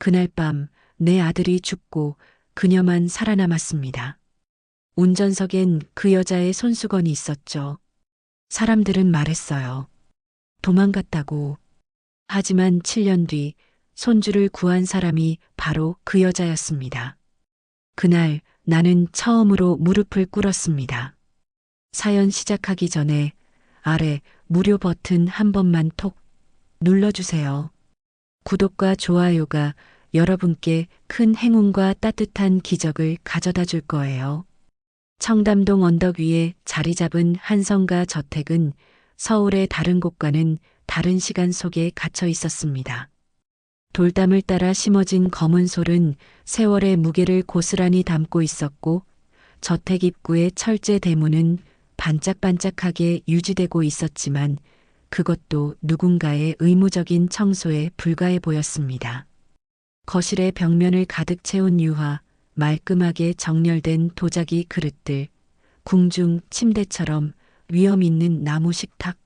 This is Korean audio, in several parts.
그날 밤 내 아들이 죽고 그녀만 살아남았습니다. 운전석엔 그 여자의 손수건이 있었죠. 사람들은 말했어요. 도망갔다고. 하지만 7년 뒤 손주를 구한 사람이 바로 그 여자였습니다. 그날 나는 처음으로 무릎을 꿇었습니다. 사연 시작하기 전에 아래 무료 버튼 한 번만 톡 눌러주세요. 구독과 좋아요가 여러분께 큰 행운과 따뜻한 기적을 가져다 줄 거예요. 청담동 언덕 위에 자리 잡은 한성가 저택은 서울의 다른 곳과는 다른 시간 속에 갇혀 있었습니다. 돌담을 따라 심어진 검은 솔은 세월의 무게를 고스란히 담고 있었고 저택 입구의 철제 대문은 반짝반짝하게 유지되고 있었지만 그것도 누군가의 의무적인 청소에 불과해 보였습니다. 거실의 벽면을 가득 채운 유화, 말끔하게 정렬된 도자기 그릇들, 궁중 침대처럼 위험 있는 나무 식탁.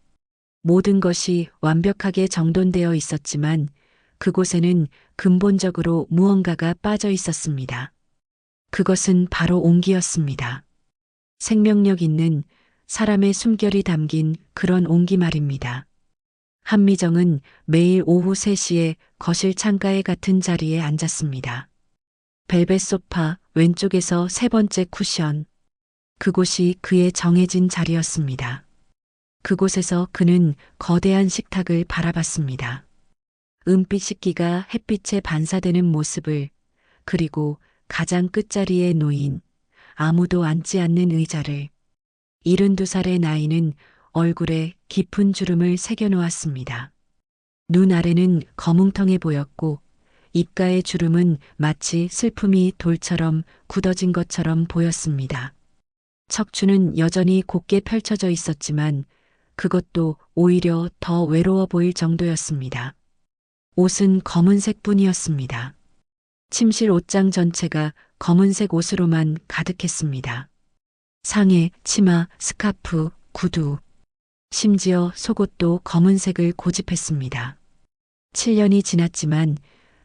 모든 것이 완벽하게 정돈되어 있었지만 그곳에는 근본적으로 무언가가 빠져 있었습니다. 그것은 바로 온기였습니다. 생명력 있는 사람의 숨결이 담긴 그런 온기 말입니다. 한미정은 매일 오후 3시에 거실 창가에 같은 자리에 앉았습니다. 벨벳 소파 왼쪽에서 세 번째 쿠션. 그곳이 그의 정해진 자리였습니다. 그곳에서 그는 거대한 식탁을 바라봤습니다. 은빛 식기가 햇빛에 반사되는 모습을, 그리고 가장 끝자리에 놓인 아무도 앉지 않는 의자를. 72살의 나이는 얼굴에 깊은 주름을 새겨놓았습니다. 눈 아래는 거뭉텅해 보였고 입가의 주름은 마치 슬픔이 돌처럼 굳어진 것처럼 보였습니다. 척추는 여전히 곧게 펼쳐져 있었지만 그것도 오히려 더 외로워 보일 정도였습니다. 옷은 검은색 뿐이었습니다. 침실 옷장 전체가 검은색 옷으로만 가득했습니다. 상의, 치마, 스카프, 구두, 심지어 속옷도 검은색을 고집했습니다. 7년이 지났지만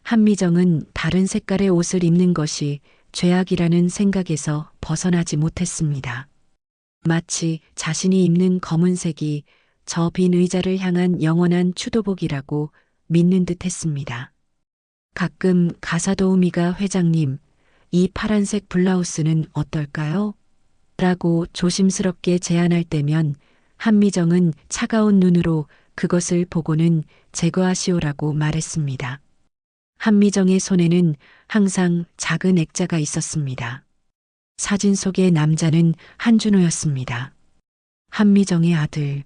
한미정은 다른 색깔의 옷을 입는 것이 죄악이라는 생각에서 벗어나지 못했습니다. 마치 자신이 입는 검은색이 저 빈 의자를 향한 영원한 추도복이라고 믿는 듯 했습니다. 가끔 가사도우미가 회장님, 이 파란색 블라우스는 어떨까요? 라고 조심스럽게 제안할 때면 한미정은 차가운 눈으로 그것을 보고는 제거하시오라고 말했습니다. 한미정의 손에는 항상 작은 액자가 있었습니다. 사진 속의 남자는 한준호였습니다. 한미정의 아들.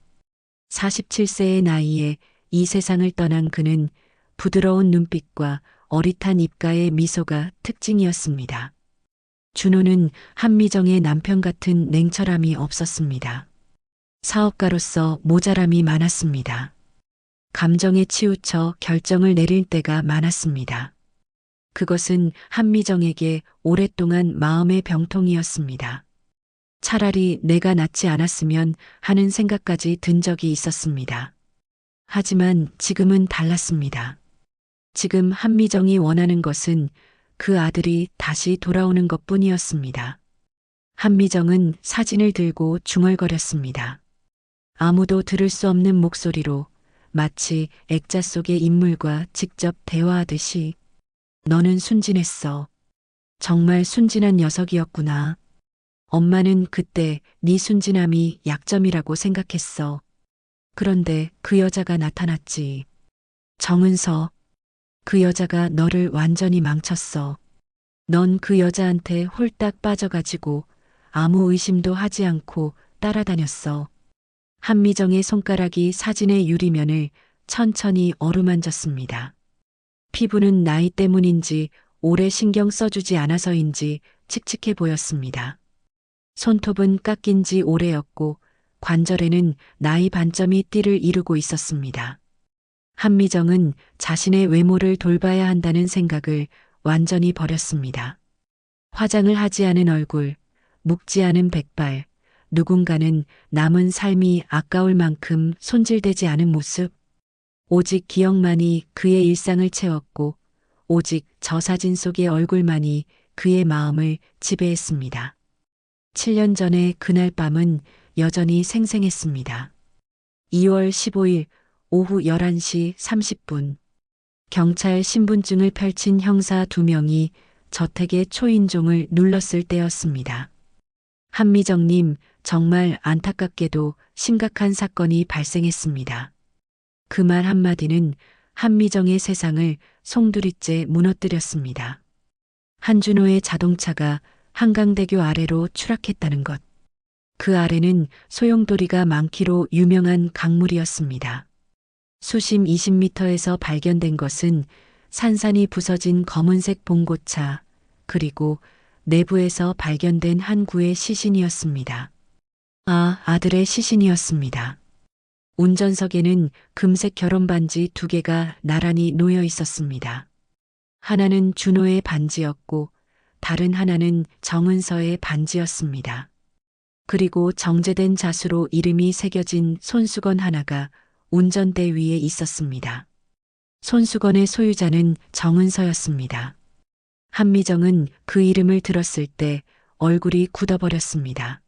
47세의 나이에 이 세상을 떠난 그는 부드러운 눈빛과 어릿한 입가의 미소가 특징이었습니다. 준호는 한미정의 남편 같은 냉철함이 없었습니다. 사업가로서 모자람이 많았습니다. 감정에 치우쳐 결정을 내릴 때가 많았습니다. 그것은 한미정에게 오랫동안 마음의 병통이었습니다. 차라리 내가 낳지 않았으면 하는 생각까지 든 적이 있었습니다. 하지만 지금은 달랐습니다. 지금 한미정이 원하는 것은 그 아들이 다시 돌아오는 것뿐이었습니다. 한미정은 사진을 들고 중얼거렸습니다. 아무도 들을 수 없는 목소리로 마치 액자 속의 인물과 직접 대화하듯이 너는 순진했어. 정말 순진한 녀석이었구나. 엄마는 그때 네 순진함이 약점이라고 생각했어. 그런데 그 여자가 나타났지. 정은서. 그 여자가 너를 완전히 망쳤어. 넌 그 여자한테 홀딱 빠져가지고 아무 의심도 하지 않고 따라다녔어. 한미정의 손가락이 사진의 유리면을 천천히 어루만졌습니다. 피부는 나이 때문인지 오래 신경 써주지 않아서인지 칙칙해 보였습니다. 손톱은 깎인 지 오래였고 관절에는 나이 반점이 띠를 이루고 있었습니다. 한미정은 자신의 외모를 돌봐야 한다는 생각을 완전히 버렸습니다. 화장을 하지 않은 얼굴, 묵지 않은 백발, 누군가는 남은 삶이 아까울 만큼 손질되지 않은 모습, 오직 기억만이 그의 일상을 채웠고 오직 저 사진 속의 얼굴만이 그의 마음을 지배했습니다. 7년 전의 그날 밤은 여전히 생생했습니다. 2월 15일 오후 11시 30분. 경찰 신분증을 펼친 형사 2명이 저택의 초인종을 눌렀을 때였습니다. 한미정님, 정말 안타깝게도 심각한 사건이 발생했습니다. 그 말 한마디는 한미정의 세상을 송두리째 무너뜨렸습니다. 한준호의 자동차가 한강대교 아래로 추락했다는 것. 그 아래는 소용돌이가 많기로 유명한 강물이었습니다. 수심 20m에서 발견된 것은 산산이 부서진 검은색 봉고차, 그리고 내부에서 발견된 한 구의 시신이었습니다. 아들의 시신이었습니다. 운전석에는 금색 결혼반지 2개가 나란히 놓여 있었습니다. 하나는 준호의 반지였고 다른 하나는 정은서의 반지였습니다. 그리고 정제된 자수로 이름이 새겨진 손수건 하나가 운전대 위에 있었습니다. 손수건의 소유자는 정은서였습니다. 한미정은 그 이름을 들었을 때 얼굴이 굳어버렸습니다.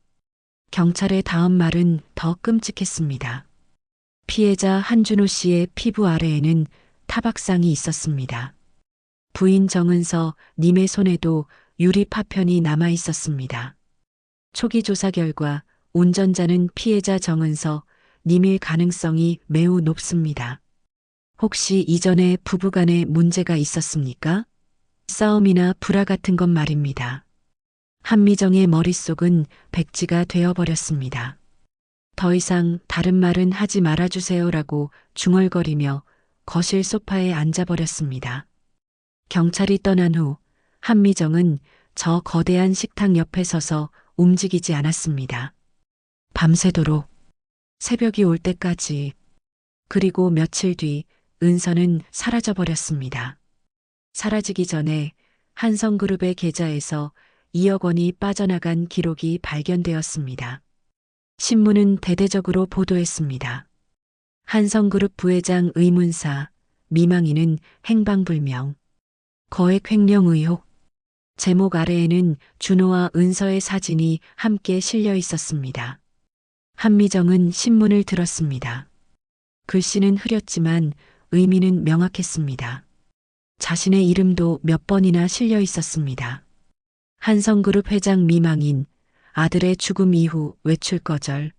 경찰의 다음 말은 더 끔찍했습니다. 피해자 한준호 씨의 피부 아래에는 타박상이 있었습니다. 부인 정은서 님의 손에도 유리 파편이 남아 있었습니다. 초기 조사 결과 운전자는 피해자 정은서 님일 가능성이 매우 높습니다. 혹시 이전에 부부간에 문제가 있었습니까? 싸움이나 불화 같은 것 말입니다. 한미정의 머릿속은 백지가 되어버렸습니다. 더 이상 다른 말은 하지 말아주세요라고 중얼거리며 거실 소파에 앉아버렸습니다. 경찰이 떠난 후 한미정은 저 거대한 식탁 옆에 서서 움직이지 않았습니다. 밤새도록, 새벽이 올 때까지. 그리고 며칠 뒤 은서는 사라져버렸습니다. 사라지기 전에 한성그룹의 계좌에서 2억 원이 빠져나간 기록이 발견되었습니다. 신문은 대대적으로 보도했습니다. 한성그룹 부회장 의문사, 미망인은 행방불명, 거액 횡령 의혹. 제목 아래에는 준호와 은서의 사진이 함께 실려 있었습니다. 한미정은 신문을 들었습니다. 글씨는 흐렸지만 의미는 명확했습니다. 자신의 이름도 몇 번이나 실려 있었습니다. 한성그룹 회장 미망인, 아들의 죽음 이후 외출 거절.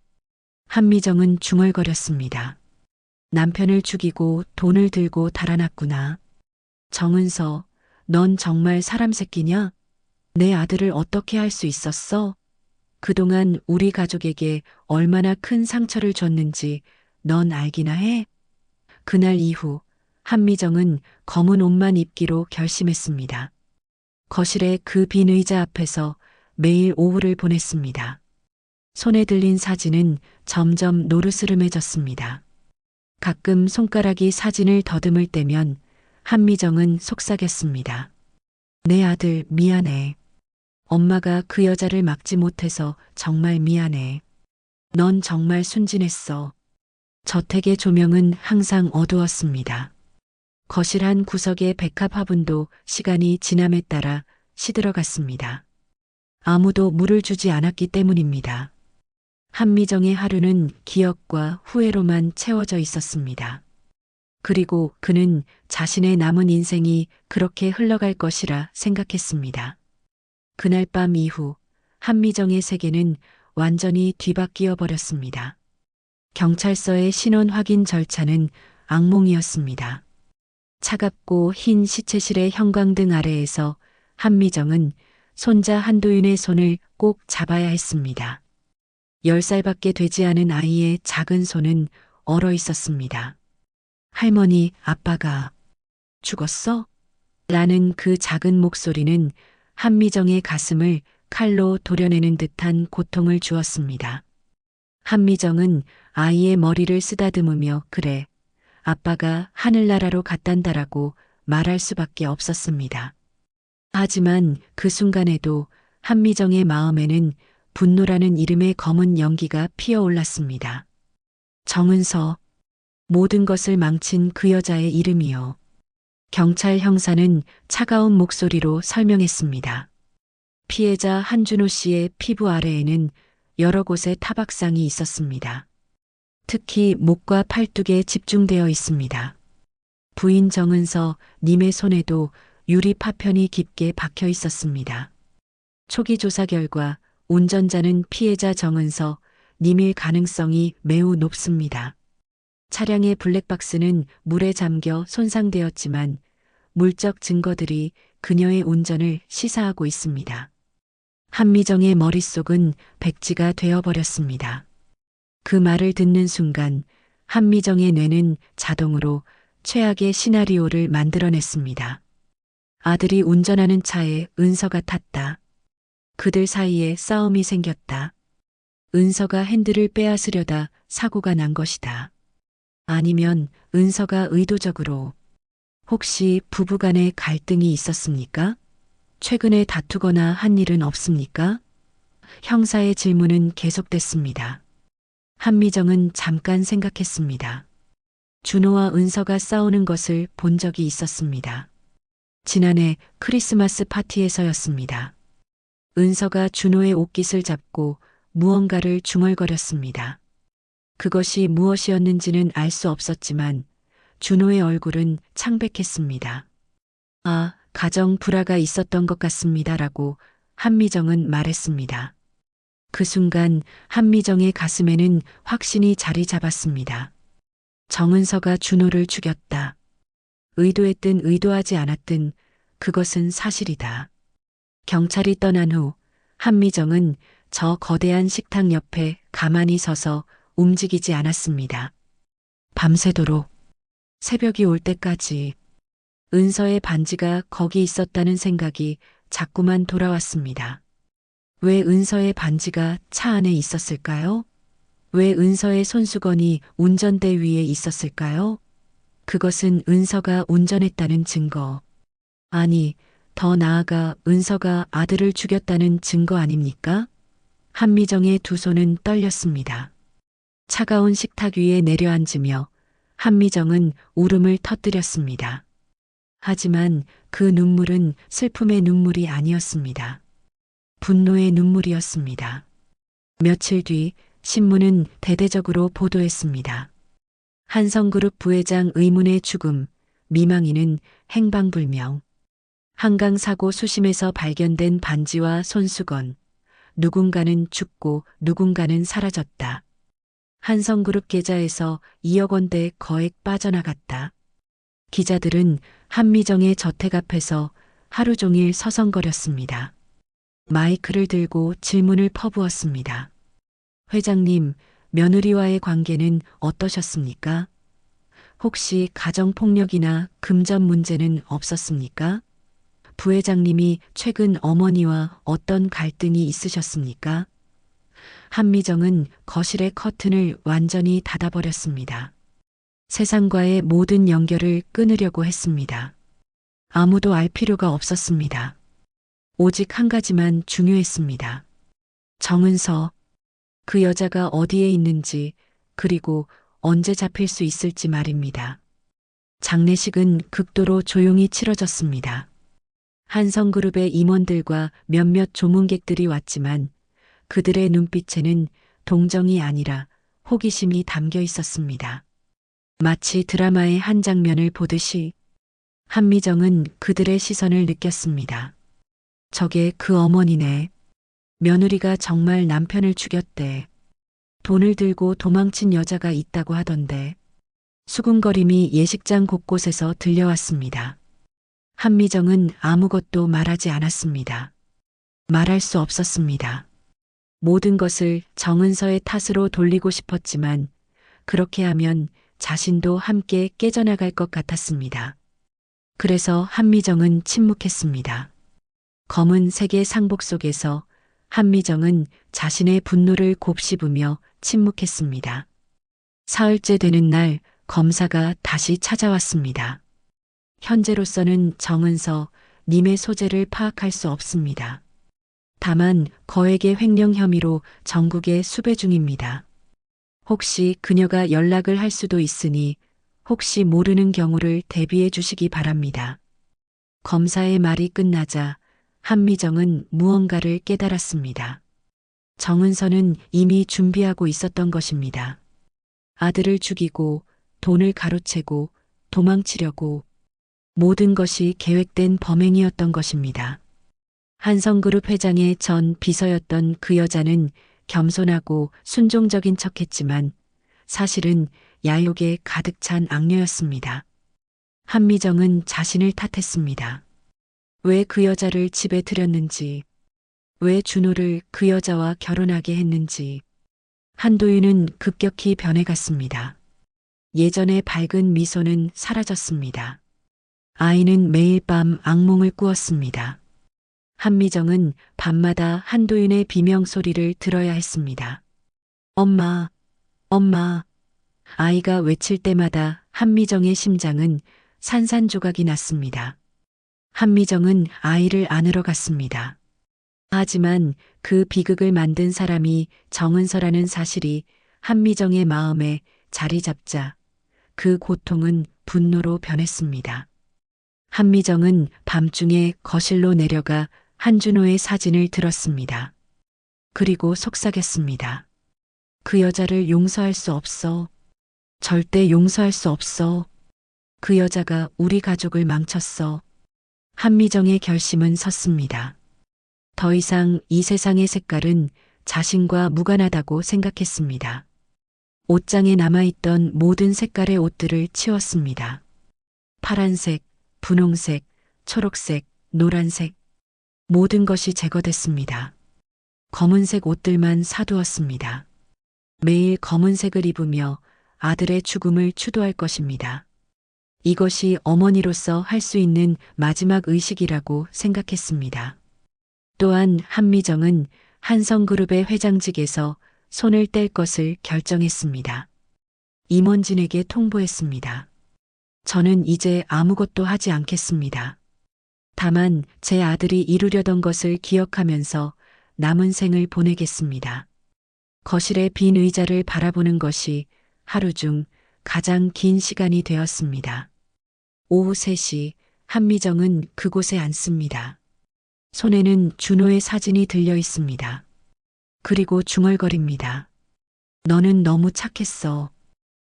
한미정은 중얼거렸습니다. 남편을 죽이고 돈을 들고 달아났구나. 정은서, 넌 정말 사람 새끼냐? 내 아들을 어떻게 할 수 있었어? 그동안 우리 가족에게 얼마나 큰 상처를 줬는지 넌 알기나 해? 그날 이후 한미정은 검은 옷만 입기로 결심했습니다. 거실의 그 빈 의자 앞에서 매일 오후를 보냈습니다. 손에 들린 사진은 점점 노르스름해졌습니다. 가끔 손가락이 사진을 더듬을 때면 한미정은 속삭였습니다. 내 아들 미안해. 엄마가 그 여자를 막지 못해서 정말 미안해. 넌 정말 순진했어. 저택의 조명은 항상 어두웠습니다. 거실 한 구석의 백합 화분도 시간이 지남에 따라 시들어갔습니다. 아무도 물을 주지 않았기 때문입니다. 한미정의 하루는 기억과 후회로만 채워져 있었습니다. 그리고 그는 자신의 남은 인생이 그렇게 흘러갈 것이라 생각했습니다. 그날 밤 이후 한미정의 세계는 완전히 뒤바뀌어 버렸습니다. 경찰서의 신원 확인 절차는 악몽이었습니다. 차갑고 흰 시체실의 형광등 아래에서 한미정은 손자 한도윤의 손을 꼭 잡아야 했습니다. 10살밖에 되지 않은 아이의 작은 손은 얼어 있었습니다. 할머니, 아빠가 죽었어? 라는 그 작은 목소리는 한미정의 가슴을 칼로 도려내는 듯한 고통을 주었습니다. 한미정은 아이의 머리를 쓰다듬으며 그래, 아빠가 하늘나라로 갔단다라고 말할 수밖에 없었습니다. 하지만 그 순간에도 한미정의 마음에는 분노라는 이름의 검은 연기가 피어올랐습니다. 정은서, 모든 것을 망친 그 여자의 이름이요. 경찰 형사는 차가운 목소리로 설명했습니다. 피해자 한준호 씨의 피부 아래에는 여러 곳에 타박상이 있었습니다. 특히 목과 팔뚝에 집중되어 있습니다. 부인 정은서 님의 손에도 유리 파편이 깊게 박혀 있었습니다. 초기 조사 결과 운전자는 피해자 정은서 님일 가능성이 매우 높습니다. 차량의 블랙박스는 물에 잠겨 손상되었지만 물적 증거들이 그녀의 운전을 시사하고 있습니다. 한미정의 머릿속은 백지가 되어버렸습니다. 그 말을 듣는 순간 한미정의 뇌는 자동으로 최악의 시나리오를 만들어냈습니다. 아들이 운전하는 차에 은서가 탔다. 그들 사이에 싸움이 생겼다. 은서가 핸들을 빼앗으려다 사고가 난 것이다. 아니면 은서가 의도적으로. 혹시 부부간에 갈등이 있었습니까? 최근에 다투거나 한 일은 없습니까? 형사의 질문은 계속됐습니다. 한미정은 잠깐 생각했습니다. 준호와 은서가 싸우는 것을 본 적이 있었습니다. 지난해 크리스마스 파티에서였습니다. 은서가 준호의 옷깃을 잡고 무언가를 중얼거렸습니다. 그것이 무엇이었는지는 알 수 없었지만 준호의 얼굴은 창백했습니다. 아, 가정 불화가 있었던 것 같습니다라고 한미정은 말했습니다. 그 순간 한미정의 가슴에는 확신이 자리 잡았습니다. 정은서가 준호를 죽였다. 의도했든 의도하지 않았든 그것은 사실이다. 경찰이 떠난 후 한미정은 저 거대한 식탁 옆에 가만히 서서 움직이지 않았습니다. 밤새도록 새벽이 올 때까지 은서의 반지가 거기 있었다는 생각이 자꾸만 돌아왔습니다. 왜 은서의 반지가 차 안에 있었을까요? 왜 은서의 손수건이 운전대 위에 있었을까요? 그것은 은서가 운전했다는 증거. 아니, 더 나아가 은서가 아들을 죽였다는 증거 아닙니까? 한미정의 두 손은 떨렸습니다. 차가운 식탁 위에 내려앉으며 한미정은 울음을 터뜨렸습니다. 하지만 그 눈물은 슬픔의 눈물이 아니었습니다. 분노의 눈물이었습니다. 며칠 뒤 신문은 대대적으로 보도했습니다. 한성그룹 부회장 의문의 죽음, 미망인은 행방불명. 한강 사고 수심에서 발견된 반지와 손수건. 누군가는 죽고 누군가는 사라졌다. 한성그룹 계좌에서 2억 원대 거액 빠져나갔다. 기자들은 한미정의 저택 앞에서 하루 종일 서성거렸습니다. 마이크를 들고 질문을 퍼부었습니다. 회장님, 며느리와의 관계는 어떠셨습니까? 혹시 가정폭력이나 금전 문제는 없었습니까? 부회장님이 최근 어머니와 어떤 갈등이 있으셨습니까? 한미정은 거실의 커튼을 완전히 닫아버렸습니다. 세상과의 모든 연결을 끊으려고 했습니다. 아무도 알 필요가 없었습니다. 오직 한 가지만 중요했습니다. 정은서, 그 여자가 어디에 있는지, 그리고 언제 잡힐 수 있을지 말입니다. 장례식은 극도로 조용히 치러졌습니다. 한성그룹의 임원들과 몇몇 조문객들이 왔지만 그들의 눈빛에는 동정이 아니라 호기심이 담겨 있었습니다. 마치 드라마의 한 장면을 보듯이 한미정은 그들의 시선을 느꼈습니다. 저게 그 어머니네. 며느리가 정말 남편을 죽였대. 돈을 들고 도망친 여자가 있다고 하던데. 수군거림이 예식장 곳곳에서 들려왔습니다. 한미정은 아무것도 말하지 않았습니다. 말할 수 없었습니다. 모든 것을 정은서의 탓으로 돌리고 싶었지만 그렇게 하면 자신도 함께 깨져나갈 것 같았습니다. 그래서 한미정은 침묵했습니다. 검은 색의 상복 속에서 한미정은 자신의 분노를 곱씹으며 침묵했습니다. 사흘째 되는 날 검사가 다시 찾아왔습니다. 현재로서는 정은서 님의 소재를 파악할 수 없습니다. 다만 거액의 횡령 혐의로 전국에 수배 중입니다. 혹시 그녀가 연락을 할 수도 있으니 혹시 모르는 경우를 대비해 주시기 바랍니다. 검사의 말이 끝나자 한미정은 무언가를 깨달았습니다. 정은서는 이미 준비하고 있었던 것입니다. 아들을 죽이고 돈을 가로채고 도망치려고 모든 것이 계획된 범행이었던 것입니다. 한성그룹 회장의 전 비서였던 그 여자는 겸손하고 순종적인 척했지만 사실은 야욕에 가득 찬 악녀였습니다. 한미정은 자신을 탓했습니다. 왜 그 여자를 집에 들였는지, 왜 준호를 그 여자와 결혼하게 했는지. 한도윤은 급격히 변해갔습니다. 예전의 밝은 미소는 사라졌습니다. 아이는 매일 밤 악몽을 꾸었습니다. 한미정은 밤마다 한도윤의 비명소리를 들어야 했습니다. 엄마, 엄마. 아이가 외칠 때마다 한미정의 심장은 산산조각이 났습니다. 한미정은 아이를 안으러 갔습니다. 하지만 그 비극을 만든 사람이 정은서라는 사실이 한미정의 마음에 자리 잡자 그 고통은 분노로 변했습니다. 한미정은 밤중에 거실로 내려가 한준호의 사진을 들었습니다. 그리고 속삭였습니다. 그 여자를 용서할 수 없어. 절대 용서할 수 없어. 그 여자가 우리 가족을 망쳤어. 한미정의 결심은 섰습니다. 더 이상 이 세상의 색깔은 자신과 무관하다고 생각했습니다. 옷장에 남아있던 모든 색깔의 옷들을 치웠습니다. 파란색, 분홍색, 초록색, 노란색, 모든 것이 제거됐습니다. 검은색 옷들만 사두었습니다. 매일 검은색을 입으며 아들의 죽음을 추도할 것입니다. 이것이 어머니로서 할 수 있는 마지막 의식이라고 생각했습니다. 또한 한미정은 한성그룹의 회장직에서 손을 뗄 것을 결정했습니다. 임원진에게 통보했습니다. 저는 이제 아무것도 하지 않겠습니다. 다만 제 아들이 이루려던 것을 기억하면서 남은 생을 보내겠습니다. 거실의 빈 의자를 바라보는 것이 하루 중 가장 긴 시간이 되었습니다. 오후 3시 한미정은 그곳에 앉습니다. 손에는 준호의 사진이 들려 있습니다. 그리고 중얼거립니다. 너는 너무 착했어.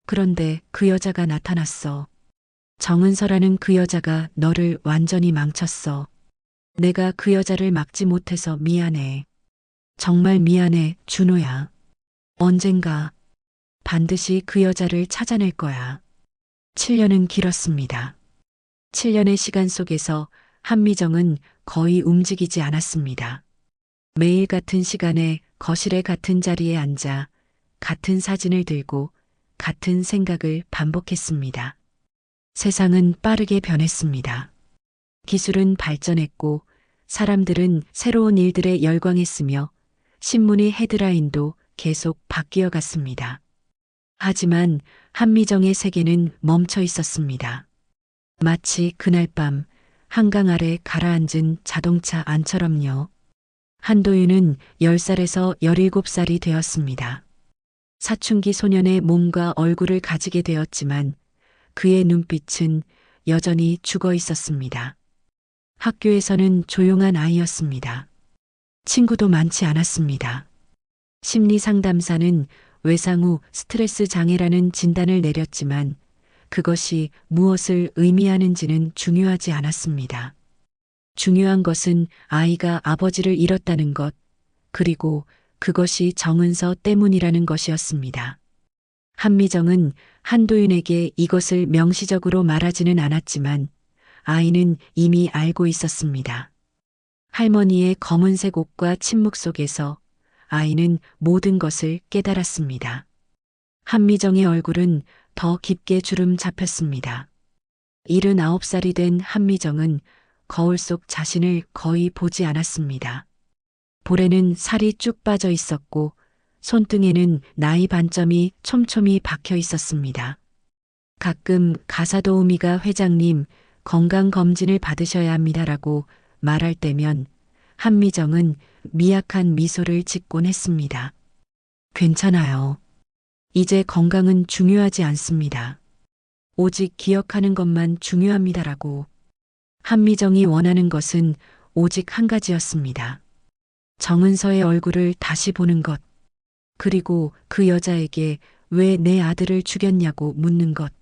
그런데 그 여자가 나타났어. 정은서라는 그 여자가 너를 완전히 망쳤어. 내가 그 여자를 막지 못해서 미안해. 정말 미안해, 준호야. 언젠가 반드시 그 여자를 찾아낼 거야. 7년은 길었습니다. 7년의 시간 속에서 한미정은 거의 움직이지 않았습니다. 매일 같은 시간에 거실의 같은 자리에 앉아 같은 사진을 들고 같은 생각을 반복했습니다. 세상은 빠르게 변했습니다. 기술은 발전했고 사람들은 새로운 일들에 열광했으며 신문의 헤드라인도 계속 바뀌어 갔습니다. 하지만 한미정의 세계는 멈춰 있었습니다. 마치 그날 밤 한강 아래 가라앉은 자동차 안처럼요. 한도윤은 10살에서 17살이 되었습니다. 사춘기 소년의 몸과 얼굴을 가지게 되었지만 그의 눈빛은 여전히 죽어 있었습니다. 학교에서는 조용한 아이였습니다. 친구도 많지 않았습니다. 심리 상담사는 외상 후 스트레스 장애라는 진단을 내렸지만 그것이 무엇을 의미하는지는 중요하지 않았습니다. 중요한 것은 아이가 아버지를 잃었다는 것, 그리고 그것이 정은서 때문이라는 것이었습니다. 한미정은 한도윤에게 이것을 명시적으로 말하지는 않았지만 아이는 이미 알고 있었습니다. 할머니의 검은색 옷과 침묵 속에서 아이는 모든 것을 깨달았습니다. 한미정의 얼굴은 더 깊게 주름 잡혔습니다. 79살이 된 한미정은 거울 속 자신을 거의 보지 않았습니다. 볼에는 살이 쭉 빠져 있었고 손등에는 나이 반점이 촘촘히 박혀 있었습니다. 가끔 가사도우미가 회장님 건강검진을 받으셔야 합니다라고 말할 때면 한미정은 미약한 미소를 짓곤 했습니다. 괜찮아요. 이제 건강은 중요하지 않습니다. 오직 기억하는 것만 중요합니다라고. 한미정이 원하는 것은 오직 한 가지였습니다. 정은서의 얼굴을 다시 보는 것. 그리고 그 여자에게 왜 내 아들을 죽였냐고 묻는 것.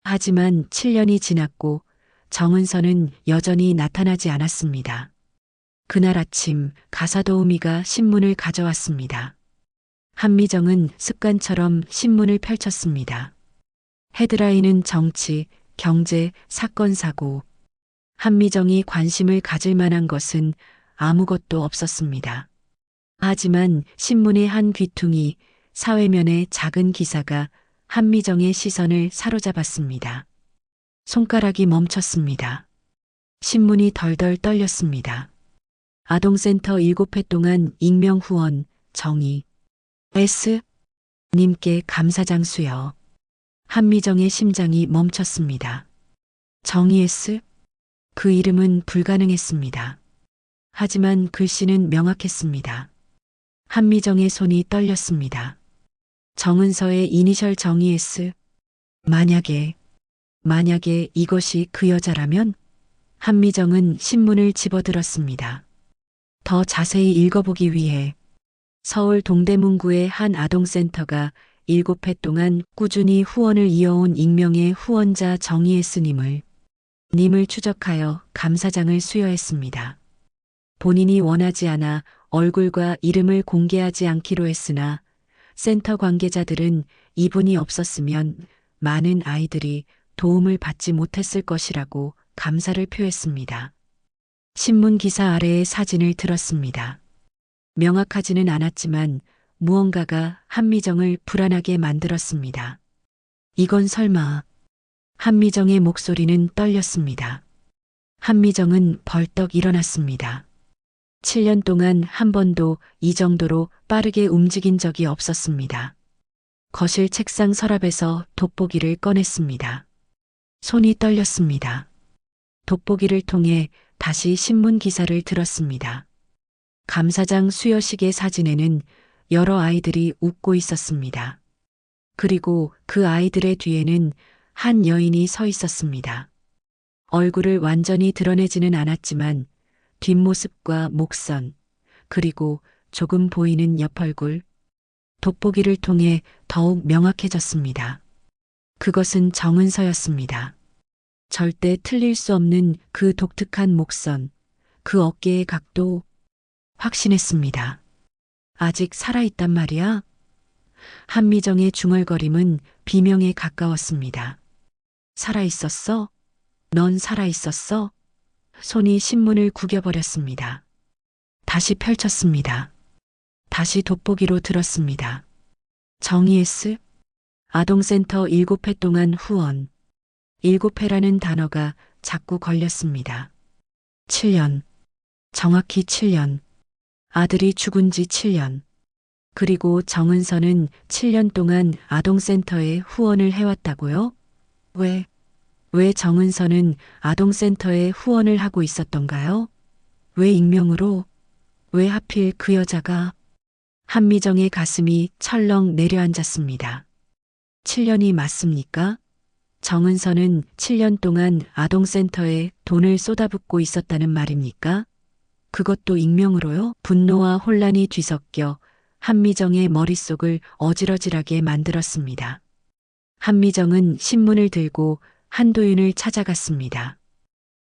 하지만 7년이 지났고 정은서는 여전히 나타나지 않았습니다. 그날 아침 가사도우미가 신문을 가져왔습니다. 한미정은 습관처럼 신문을 펼쳤습니다. 헤드라인은 정치, 경제, 사건, 사고. 한미정이 관심을 가질 만한 것은 아무것도 없었습니다. 하지만 신문의 한 귀퉁이, 사회면의 작은 기사가 한미정의 시선을 사로잡았습니다. 손가락이 멈췄습니다. 신문이 덜덜 떨렸습니다. 아동센터 7회 동안 익명 후원, 정의. S. 님께 감사장 수여. 한미정의 심장이 멈췄습니다. 정의 S. 그 이름은 불가능했습니다. 하지만 글씨는 명확했습니다. 한미정의 손이 떨렸습니다. 정은서의 이니셜 정의 S. 만약에 이것이 그 여자라면? 한미정은 신문을 집어들었습니다. 더 자세히 읽어보기 위해 서울 동대문구의 한 아동센터가 7회 동안 꾸준히 후원을 이어온 익명의 후원자 정의 S님을 추적하여 감사장을 수여했습니다. 본인이 원하지 않아 얼굴과 이름을 공개하지 않기로 했으나 센터 관계자들은 이분이 없었으면 많은 아이들이 도움을 받지 못했을 것이라고 감사를 표했습니다. 신문 기사 아래의 사진을 들었습니다. 명확하지는 않았지만 무언가가 한미정을 불안하게 만들었습니다. 이건 설마. 한미정의 목소리는 떨렸습니다. 한미정은 벌떡 일어났습니다. 7년 동안 한 번도 이 정도로 빠르게 움직인 적이 없었습니다. 거실 책상 서랍에서 돋보기를 꺼냈습니다. 손이 떨렸습니다. 돋보기를 통해 다시 신문 기사를 들었습니다. 감사장 수여식의 사진에는 여러 아이들이 웃고 있었습니다. 그리고 그 아이들의 뒤에는 한 여인이 서 있었습니다. 얼굴을 완전히 드러내지는 않았지만 뒷모습과 목선, 그리고 조금 보이는 옆얼굴, 돋보기를 통해 더욱 명확해졌습니다. 그것은 정은서였습니다. 절대 틀릴 수 없는 그 독특한 목선, 그 어깨의 각도, 확신했습니다. 아직 살아있단 말이야? 한미정의 중얼거림은 비명에 가까웠습니다. 살아있었어? 넌 살아있었어? 손이 신문을 구겨버렸습니다. 다시 펼쳤습니다. 다시 돋보기로 들었습니다. 정의 S. 아동센터 7회 동안 후원. 7회라는 단어가 자꾸 걸렸습니다. 7년. 정확히 7년. 아들이 죽은 지 7년. 그리고 정은서는 7년 동안 아동센터에 후원을 해왔다고요? 왜 정은서는 아동센터에 후원을 하고 있었던가요? 왜 익명으로? 왜 하필 그 여자가? 한미정의 가슴이 철렁 내려앉았습니다. 7년이 맞습니까? 정은서는 7년 동안 아동센터에 돈을 쏟아붓고 있었다는 말입니까? 그것도 익명으로요? 분노와 혼란이 뒤섞여 한미정의 머릿속을 어지러지하게 만들었습니다. 한미정은 신문을 들고 한도윤을 찾아갔습니다.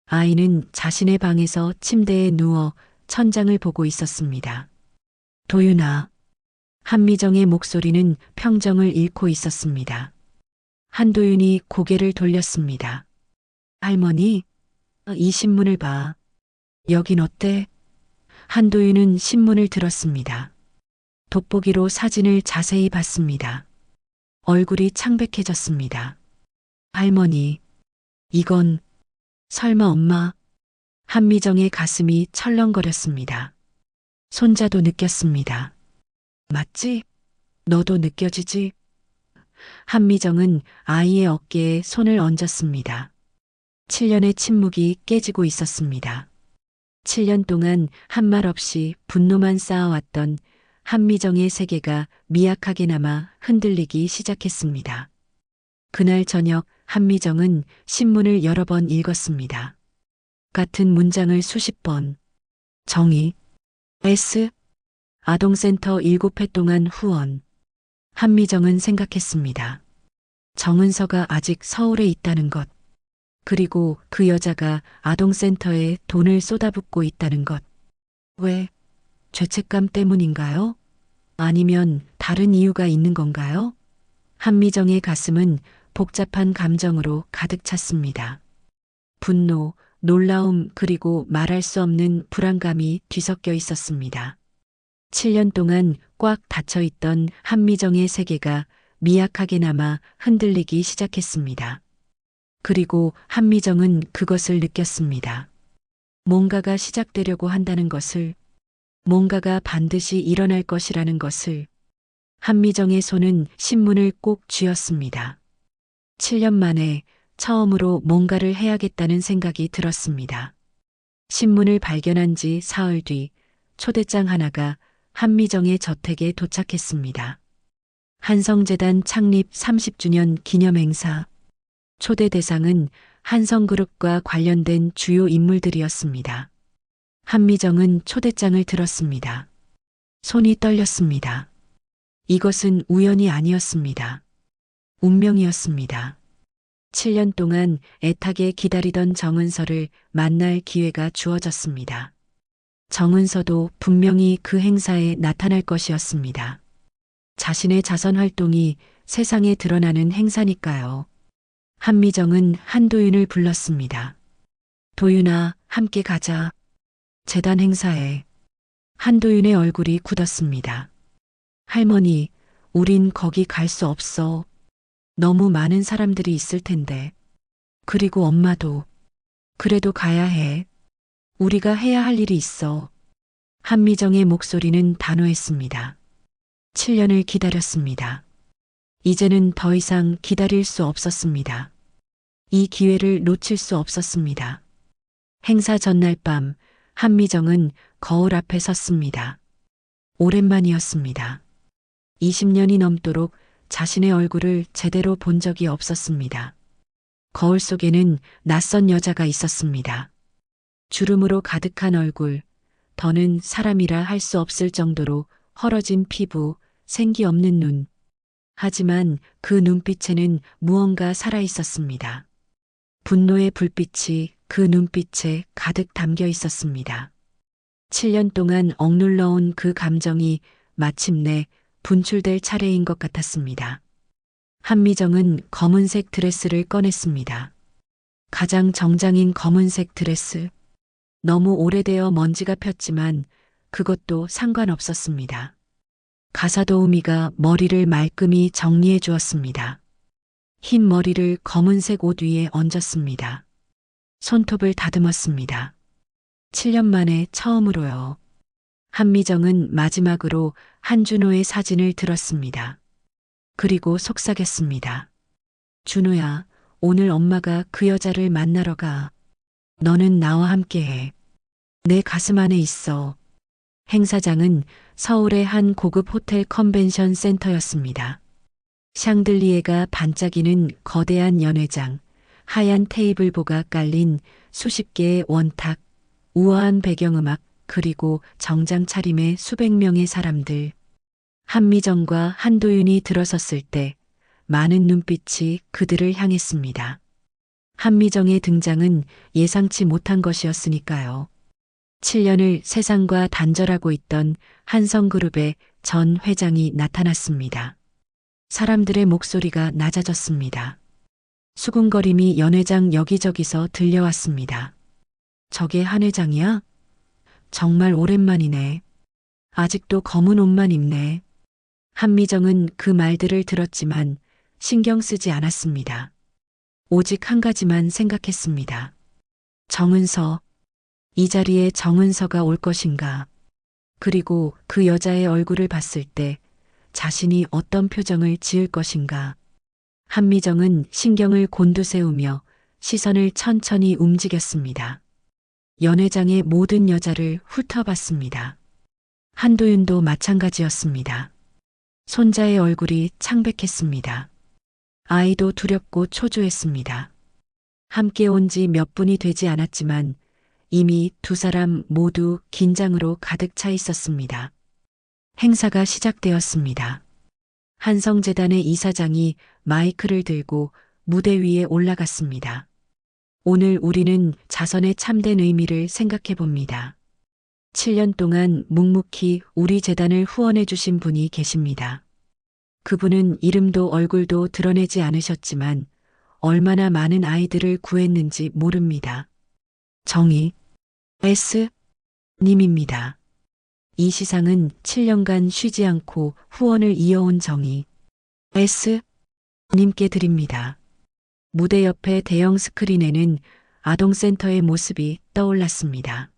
아이는 자신의 방에서 침대에 누워 천장을 보고 있었습니다. 도윤아. 한미정의 목소리는 평정을 잃고 있었습니다. 한도윤이 고개를 돌렸습니다. 할머니, 이 신문을 봐. 여긴 어때? 한도윤은 신문을 들었습니다. 돋보기로 사진을 자세히 봤습니다. 얼굴이 창백해졌습니다. 할머니, 이건 설마 엄마? 한미정의 가슴이 철렁거렸습니다. 손자도 느꼈습니다. 맞지? 너도 느껴지지? 한미정은 아이의 어깨에 손을 얹었습니다. 7년의 침묵이 깨지고 있었습니다. 7년 동안 한 말 없이 분노만 쌓아왔던 한미정의 세계가 미약하게나마 흔들리기 시작했습니다. 그날 저녁 한미정은 신문을 여러 번 읽었습니다. 같은 문장을 수십 번. 정의, S, 아동센터 7회 동안 후원. 한미정은 생각했습니다. 정은서가 아직 서울에 있다는 것. 그리고 그 여자가 아동센터에 돈을 쏟아붓고 있다는 것. 왜? 죄책감 때문인가요? 아니면 다른 이유가 있는 건가요? 한미정의 가슴은 복잡한 감정으로 가득 찼습니다. 분노, 놀라움 그리고 말할 수 없는 불안감이 뒤섞여 있었습니다. 7년 동안 꽉 닫혀 있던 한미정의 세계가 미약하게나마 흔들리기 시작했습니다. 그리고 한미정은 그것을 느꼈습니다. 뭔가가 시작되려고 한다는 것을, 뭔가가 반드시 일어날 것이라는 것을. 한미정의 손은 신문을 꼭 쥐었습니다. 7년 만에 처음으로 뭔가를 해야겠다는 생각이 들었습니다. 신문을 발견한 지 사흘 뒤 초대장 하나가 한미정의 저택에 도착했습니다. 한성재단 창립 30주년 기념행사. 초대 대상은 한성그룹과 관련된 주요 인물들이었습니다. 한미정은 초대장을 들었습니다. 손이 떨렸습니다. 이것은 우연이 아니었습니다. 운명이었습니다. 7년 동안 애타게 기다리던 정은서를 만날 기회가 주어졌습니다. 정은서도 분명히 그 행사에 나타날 것이었습니다. 자신의 자선 활동이 세상에 드러나는 행사니까요. 한미정은 한도윤을 불렀습니다. 도윤아, 함께 가자. 재단 행사에. 한도윤의 얼굴이 굳었습니다. 할머니, 우린 거기 갈 수 없어. 너무 많은 사람들이 있을 텐데. 그리고 엄마도. 그래도 가야 해. 우리가 해야 할 일이 있어. 한미정의 목소리는 단호했습니다. 7년을 기다렸습니다. 이제는 더 이상 기다릴 수 없었습니다. 이 기회를 놓칠 수 없었습니다. 행사 전날 밤 한미정은 거울 앞에 섰습니다. 오랜만이었습니다. 20년이 넘도록 자신의 얼굴을 제대로 본 적이 없었습니다. 거울 속에는 낯선 여자가 있었습니다. 주름으로 가득한 얼굴, 더는 사람이라 할 수 없을 정도로 헐어진 피부, 생기 없는 눈. 하지만 그 눈빛에는 무언가 살아 있었습니다. 분노의 불빛이 그 눈빛에 가득 담겨 있었습니다. 7년 동안 억눌러온 그 감정이 마침내 분출될 차례인 것 같았습니다. 한미정은 검은색 드레스를 꺼냈습니다. 가장 정장인 검은색 드레스. 너무 오래되어 먼지가 폈지만 그것도 상관없었습니다. 가사도우미가 머리를 말끔히 정리해 주었습니다. 흰 머리를 검은색 옷 위에 얹었습니다. 손톱을 다듬었습니다. 7년 만에 처음으로요. 한미정은 마지막으로 한준호의 사진을 들었습니다. 그리고 속삭였습니다. 준호야, 오늘 엄마가 그 여자를 만나러 가. 너는 나와 함께해. 내 가슴 안에 있어. 행사장은 서울의 한 고급 호텔 컨벤션 센터였습니다. 샹들리에가 반짝이는 거대한 연회장, 하얀 테이블보가 깔린 수십 개의 원탁, 우아한 배경음악, 그리고 정장 차림의 수백 명의 사람들. 한미정과 한도윤이 들어섰을 때 많은 눈빛이 그들을 향했습니다. 한미정의 등장은 예상치 못한 것이었으니까요. 7년을 세상과 단절하고 있던 한성그룹의 전 회장이 나타났습니다. 사람들의 목소리가 낮아졌습니다. 수군거림이 연회장 여기저기서 들려왔습니다. 저게 한 회장이야? 정말 오랜만이네. 아직도 검은 옷만 입네. 한미정은 그 말들을 들었지만 신경 쓰지 않았습니다. 오직 한 가지만 생각했습니다. 정은서. 이 자리에 정은서가 올 것인가. 그리고 그 여자의 얼굴을 봤을 때 자신이 어떤 표정을 지을 것인가. 한미정은 신경을 곤두세우며 시선을 천천히 움직였습니다. 연회장의 모든 여자를 훑어봤습니다. 한도윤도 마찬가지였습니다. 손자의 얼굴이 창백했습니다. 아이도 두렵고 초조했습니다. 함께 온 지 몇 분이 되지 않았지만 이미 두 사람 모두 긴장으로 가득 차 있었습니다. 행사가 시작되었습니다. 한성재단의 이사장이 마이크를 들고 무대 위에 올라갔습니다. 오늘 우리는 자선의 참된 의미를 생각해 봅니다. 7년 동안 묵묵히 우리 재단을 후원해 주신 분이 계십니다. 그분은 이름도 얼굴도 드러내지 않으셨지만 얼마나 많은 아이들을 구했는지 모릅니다. 정희 S. 님입니다. 이 시상은 7년간 쉬지 않고 후원을 이어온 정희 S. 님께 드립니다. 무대 옆에 대형 스크린에는 아동센터의 모습이 떠올랐습니다.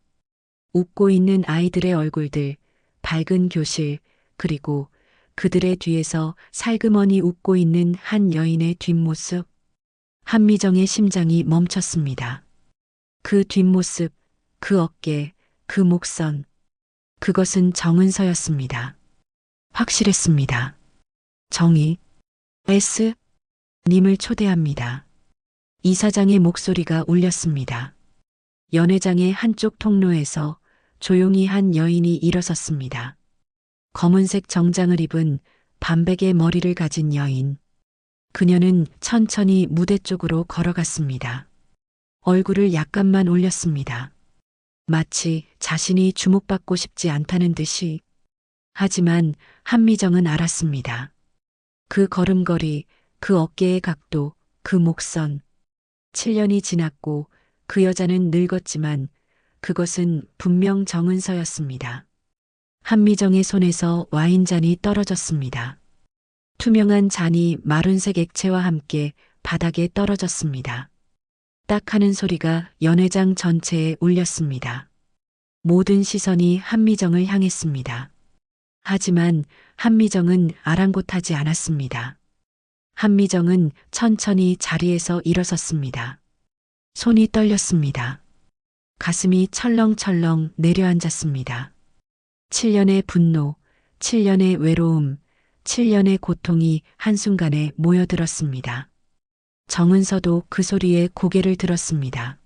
웃고 있는 아이들의 얼굴들, 밝은 교실, 그리고 그들의 뒤에서 살그머니 웃고 있는 한 여인의 뒷모습. 한미정의 심장이 멈췄습니다. 그 뒷모습, 그 어깨, 그 목선. 그것은 정은서였습니다. 확실했습니다. 정희 S. 님을 초대합니다. 이사장의 목소리가 울렸습니다. 연회장의 한쪽 통로에서 조용히 한 여인이 일어섰습니다. 검은색 정장을 입은 반백의 머리를 가진 여인. 그녀는 천천히 무대 쪽으로 걸어갔습니다. 얼굴을 약간만 올렸습니다. 마치 자신이 주목받고 싶지 않다는 듯이. 하지만 한미정은 알았습니다. 그 걸음걸이, 그 어깨의 각도, 그 목선. 7년이 지났고 그 여자는 늙었지만 그것은 분명 정은서였습니다. 한미정의 손에서 와인잔이 떨어졌습니다. 투명한 잔이 마른색 액체와 함께 바닥에 떨어졌습니다. 딱 하는 소리가 연회장 전체에 울렸습니다. 모든 시선이 한미정을 향했습니다. 하지만 한미정은 아랑곳하지 않았습니다. 한미정은 천천히 자리에서 일어섰습니다. 손이 떨렸습니다. 가슴이 철렁철렁 내려앉았습니다. 7년의 분노, 7년의 외로움, 7년의 고통이 한순간에 모여들었습니다. 정은서도 그 소리에 고개를 들었습니다.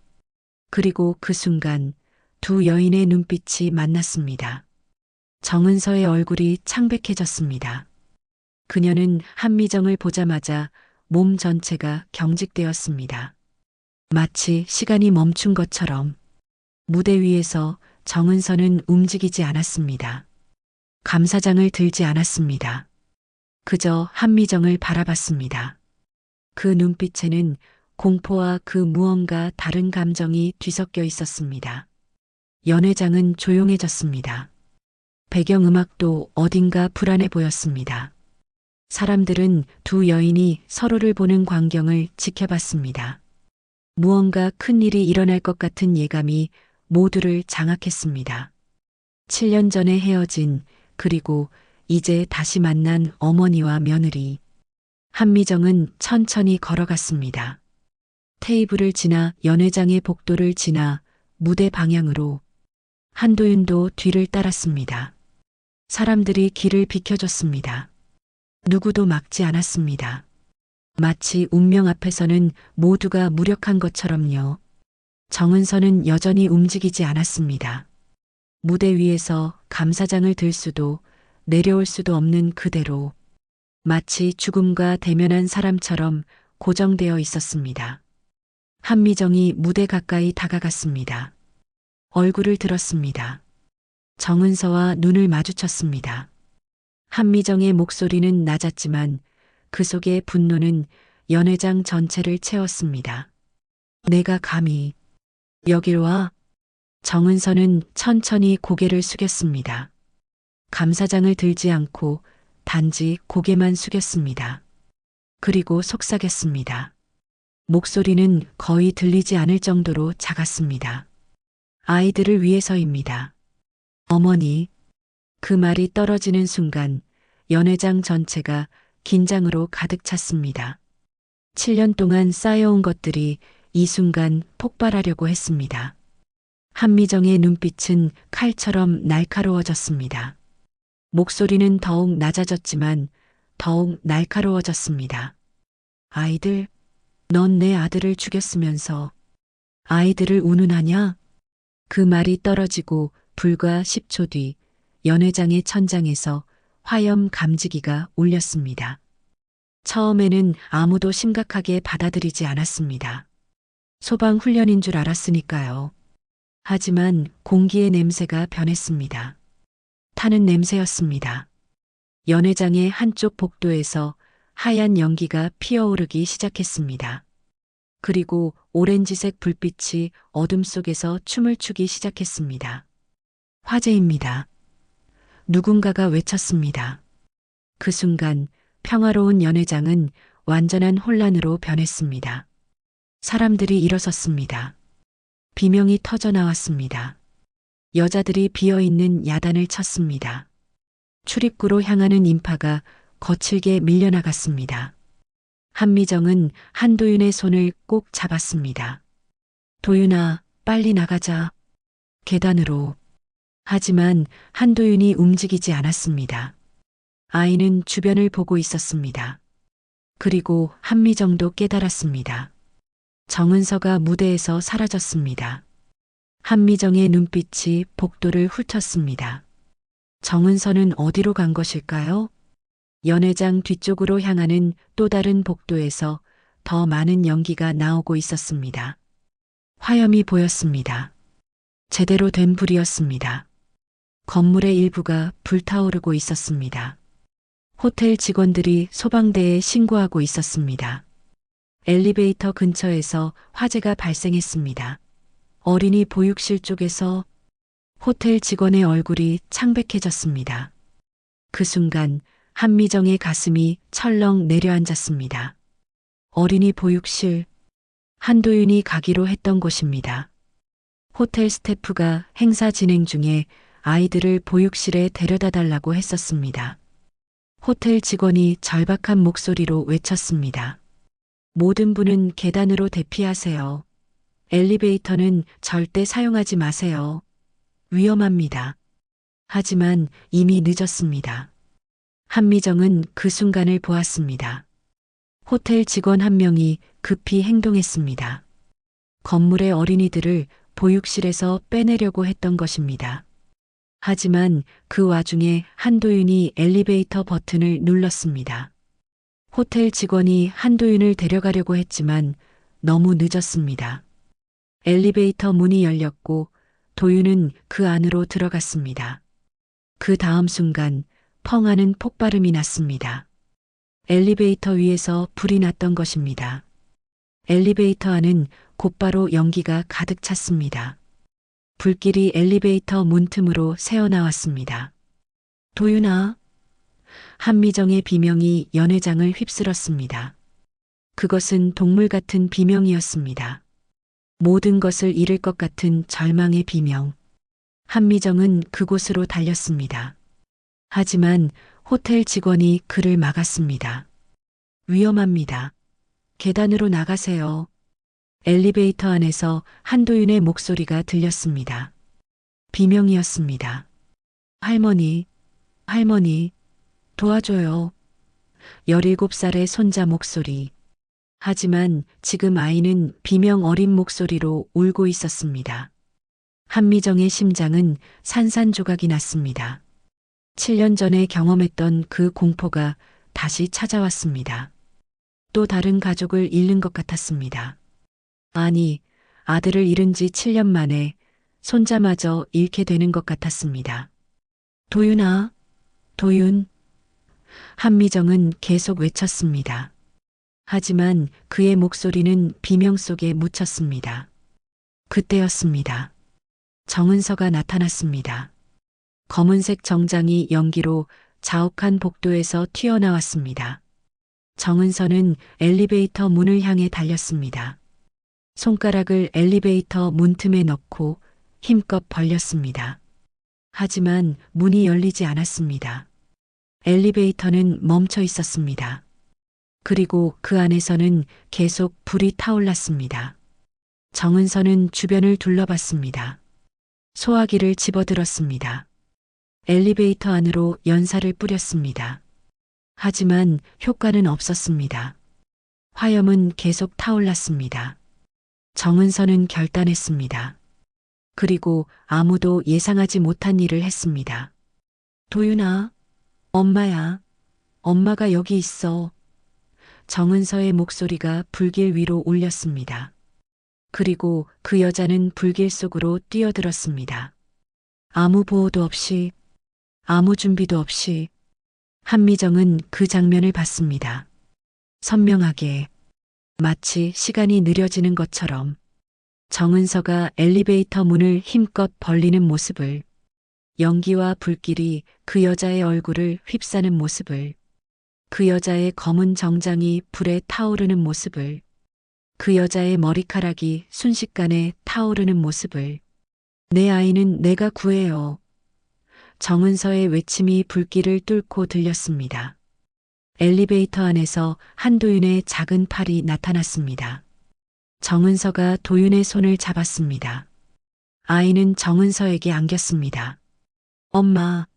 그리고 그 순간 두 여인의 눈빛이 만났습니다. 정은서의 얼굴이 창백해졌습니다. 그녀는 한미정을 보자마자 몸 전체가 경직되었습니다. 마치 시간이 멈춘 것처럼. 무대 위에서 정은서는 움직이지 않았습니다. 감사장을 들지 않았습니다. 그저 한미정을 바라봤습니다. 그 눈빛에는 공포와 그 무언가 다른 감정이 뒤섞여 있었습니다. 연회장은 조용해졌습니다. 배경음악도 어딘가 불안해 보였습니다. 사람들은 두 여인이 서로를 보는 광경을 지켜봤습니다. 무언가 큰 일이 일어날 것 같은 예감이 모두를 장악했습니다. 7년 전에 헤어진, 그리고 이제 다시 만난 어머니와 며느리. 한미정은 천천히 걸어갔습니다. 테이블을 지나 연회장의 복도를 지나 무대 방향으로. 한도윤도 뒤를 따랐습니다. 사람들이 길을 비켜줬습니다. 누구도 막지 않았습니다. 마치 운명 앞에서는 모두가 무력한 것처럼요. 정은서는 여전히 움직이지 않았습니다. 무대 위에서 감사장을 들 수도 내려올 수도 없는 그대로. 마치 죽음과 대면한 사람처럼 고정되어 있었습니다. 한미정이 무대 가까이 다가갔습니다. 얼굴을 들었습니다. 정은서와 눈을 마주쳤습니다. 한미정의 목소리는 낮았지만 그 속의 분노는 연회장 전체를 채웠습니다. 내가 감히 여길 와? 정은서는 천천히 고개를 숙였습니다. 감사장을 들지 않고 단지 고개만 숙였습니다. 그리고 속삭였습니다. 목소리는 거의 들리지 않을 정도로 작았습니다. 아이들을 위해서입니다. 어머니. 그 말이 떨어지는 순간 연회장 전체가 긴장으로 가득 찼습니다. 7년 동안 쌓여온 것들이 이 순간 폭발하려고 했습니다. 한미정의 눈빛은 칼처럼 날카로워졌습니다. 목소리는 더욱 낮아졌지만 더욱 날카로워졌습니다. 아이들, 넌 내 아들을 죽였으면서 아이들을 운운하냐? 그 말이 떨어지고 불과 10초 뒤 연회장의 천장에서 화염 감지기가 울렸습니다. 처음에는 아무도 심각하게 받아들이지 않았습니다. 소방 훈련인 줄 알았으니까요. 하지만 공기의 냄새가 변했습니다. 타는 냄새였습니다. 연회장의 한쪽 복도에서 하얀 연기가 피어오르기 시작했습니다. 그리고 오렌지색 불빛이 어둠 속에서 춤을 추기 시작했습니다. 화재입니다. 누군가가 외쳤습니다. 그 순간 평화로운 연회장은 완전한 혼란으로 변했습니다. 사람들이 일어섰습니다. 비명이 터져 나왔습니다. 여자들이 비어있는 야단을 쳤습니다. 출입구로 향하는 인파가 거칠게 밀려나갔습니다. 한미정은 한도윤의 손을 꼭 잡았습니다. 도윤아, 빨리 나가자. 계단으로. 하지만 한도윤이 움직이지 않았습니다. 아이는 주변을 보고 있었습니다. 그리고 한미정도 깨달았습니다. 정은서가 무대에서 사라졌습니다. 한미정의 눈빛이 복도를 훑었습니다. 정은서는 어디로 간 것일까요? 연회장 뒤쪽으로 향하는 또 다른 복도에서 더 많은 연기가 나오고 있었습니다. 화염이 보였습니다. 제대로 된 불이었습니다. 건물의 일부가 불타오르고 있었습니다. 호텔 직원들이 소방대에 신고하고 있었습니다. 엘리베이터 근처에서 화재가 발생했습니다. 어린이 보육실 쪽에서 호텔 직원의 얼굴이 창백해졌습니다. 그 순간 한미정의 가슴이 철렁 내려앉았습니다. 어린이 보육실, 한도윤이 가기로 했던 곳입니다. 호텔 스태프가 행사 진행 중에 아이들을 보육실에 데려다 달라고 했었습니다. 호텔 직원이 절박한 목소리로 외쳤습니다. 모든 분은 계단으로 대피하세요. 엘리베이터는 절대 사용하지 마세요. 위험합니다. 하지만 이미 늦었습니다. 한미정은 그 순간을 보았습니다. 호텔 직원 한 명이 급히 행동했습니다. 건물의 어린이들을 보육실에서 빼내려고 했던 것입니다. 하지만 그 와중에 한도윤이 엘리베이터 버튼을 눌렀습니다. 호텔 직원이 한도윤을 데려가려고 했지만 너무 늦었습니다. 엘리베이터 문이 열렸고 도윤은 그 안으로 들어갔습니다. 그 다음 순간 펑 하는 폭발음이 났습니다. 엘리베이터 위에서 불이 났던 것입니다. 엘리베이터 안은 곧바로 연기가 가득 찼습니다. 불길이 엘리베이터 문틈으로 새어나왔습니다. 도윤아. 한미정의 비명이 연회장을 휩쓸었습니다. 그것은 동물 같은 비명이었습니다. 모든 것을 잃을 것 같은 절망의 비명. 한미정은 그곳으로 달렸습니다. 하지만 호텔 직원이 그를 막았습니다. 위험합니다. 계단으로 나가세요. 엘리베이터 안에서 한도윤의 목소리가 들렸습니다. 비명이었습니다. 할머니, 할머니, 도와줘요. 17살의 손자 목소리. 하지만 지금 아이는 비명 어린 목소리로 울고 있었습니다. 한미정의 심장은 산산조각이 났습니다. 7년 전에 경험했던 그 공포가 다시 찾아왔습니다. 또 다른 가족을 잃는 것 같았습니다. 아니, 아들을 잃은 지 7년 만에 손자마저 잃게 되는 것 같았습니다. 도윤아, 도윤. 한미정은 계속 외쳤습니다. 하지만 그의 목소리는 비명 속에 묻혔습니다. 그때였습니다. 정은서가 나타났습니다. 검은색 정장이 연기로 자욱한 복도에서 튀어나왔습니다. 정은서는 엘리베이터 문을 향해 달렸습니다. 손가락을 엘리베이터 문틈에 넣고 힘껏 벌렸습니다. 하지만 문이 열리지 않았습니다. 엘리베이터는 멈춰 있었습니다. 그리고 그 안에서는 계속 불이 타올랐습니다. 정은서는 주변을 둘러봤습니다. 소화기를 집어들었습니다. 엘리베이터 안으로 연사를 뿌렸습니다. 하지만 효과는 없었습니다. 화염은 계속 타올랐습니다. 정은서는 결단했습니다. 그리고 아무도 예상하지 못한 일을 했습니다. 도윤아, 엄마야. 엄마가 여기 있어. 정은서의 목소리가 불길 위로 울렸습니다. 그리고 그 여자는 불길 속으로 뛰어들었습니다. 아무 보호도 없이, 아무 준비도 없이 한미정은 그 장면을 봤습니다. 선명하게, 마치 시간이 느려지는 것처럼 정은서가 엘리베이터 문을 힘껏 벌리는 모습을, 연기와 불길이 그 여자의 얼굴을 휩싸는 모습을, 그 여자의 검은 정장이 불에 타오르는 모습을, 그 여자의 머리카락이 순식간에 타오르는 모습을, 내 아이는 내가 구해요. 정은서의 외침이 불길을 뚫고 들렸습니다. 엘리베이터 안에서 한도윤의 작은 팔이 나타났습니다. 정은서가 도윤의 손을 잡았습니다. 아이는 정은서에게 안겼습니다. 엄마,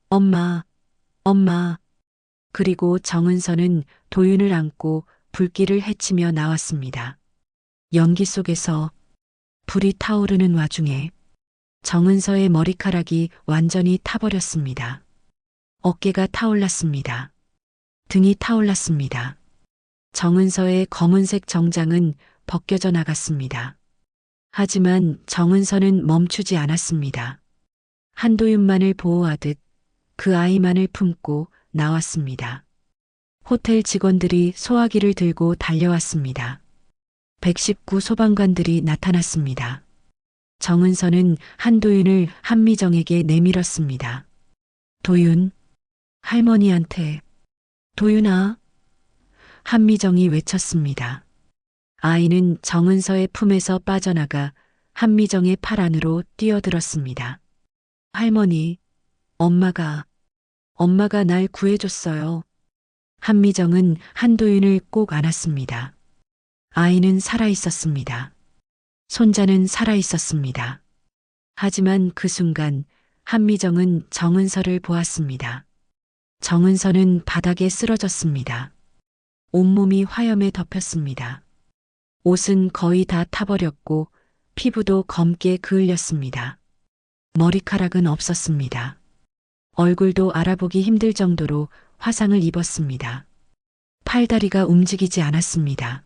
엄마, 엄마. 그리고 정은서는 도윤을 안고 불길을 헤치며 나왔습니다. 연기 속에서 불이 타오르는 와중에 정은서의 머리카락이 완전히 타버렸습니다. 어깨가 타올랐습니다. 등이 타올랐습니다. 정은서의 검은색 정장은 벗겨져 나갔습니다. 하지만 정은서는 멈추지 않았습니다. 한도윤만을 보호하듯 그 아이만을 품고 나왔습니다. 호텔 직원들이 소화기를 들고 달려왔습니다. 119 소방관들이 나타났습니다. 정은서는 한도윤을 한미정에게 내밀었습니다. 도윤, 할머니한테, 도윤아. 한미정이 외쳤습니다. 아이는 정은서의 품에서 빠져나가 한미정의 팔 안으로 뛰어들었습니다. 할머니, 엄마가 날 구해줬어요. 한미정은 한도윤을 꼭 안았습니다. 아이는 살아있었습니다. 손자는 살아있었습니다. 하지만 그 순간 한미정은 정은서를 보았습니다. 정은서는 바닥에 쓰러졌습니다. 온몸이 화염에 덮였습니다. 옷은 거의 다 타버렸고 피부도 검게 그을렸습니다. 머리카락은 없었습니다. 얼굴도 알아보기 힘들 정도로 화상을 입었습니다. 팔다리가 움직이지 않았습니다.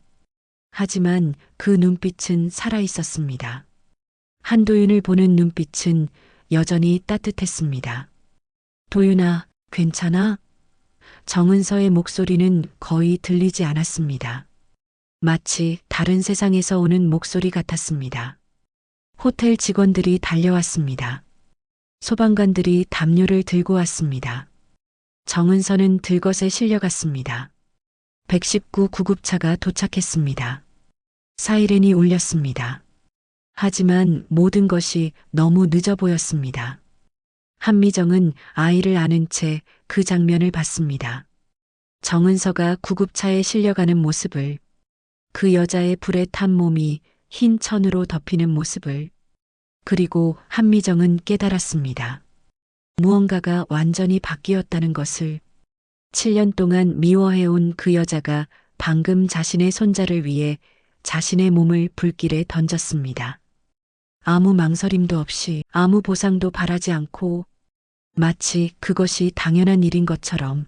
하지만 그 눈빛은 살아있었습니다. 한도윤을 보는 눈빛은 여전히 따뜻했습니다. 도윤아, 괜찮아? 정은서의 목소리는 거의 들리지 않았습니다. 마치 다른 세상에서 오는 목소리 같았습니다. 호텔 직원들이 달려왔습니다. 소방관들이 담요를 들고 왔습니다. 정은서는 들것에 실려갔습니다. 119 구급차가 도착했습니다. 사이렌이 울렸습니다. 하지만 모든 것이 너무 늦어 보였습니다. 한미정은 아이를 안은 채 그 장면을 봤습니다. 정은서가 구급차에 실려가는 모습을, 그 여자의 불에 탄 몸이 흰 천으로 덮이는 모습을, 그리고 한미정은 깨달았습니다. 무언가가 완전히 바뀌었다는 것을. 7년 동안 미워해온 그 여자가 방금 자신의 손자를 위해 자신의 몸을 불길에 던졌습니다. 아무 망설임도 없이, 아무 보상도 바라지 않고, 마치 그것이 당연한 일인 것처럼,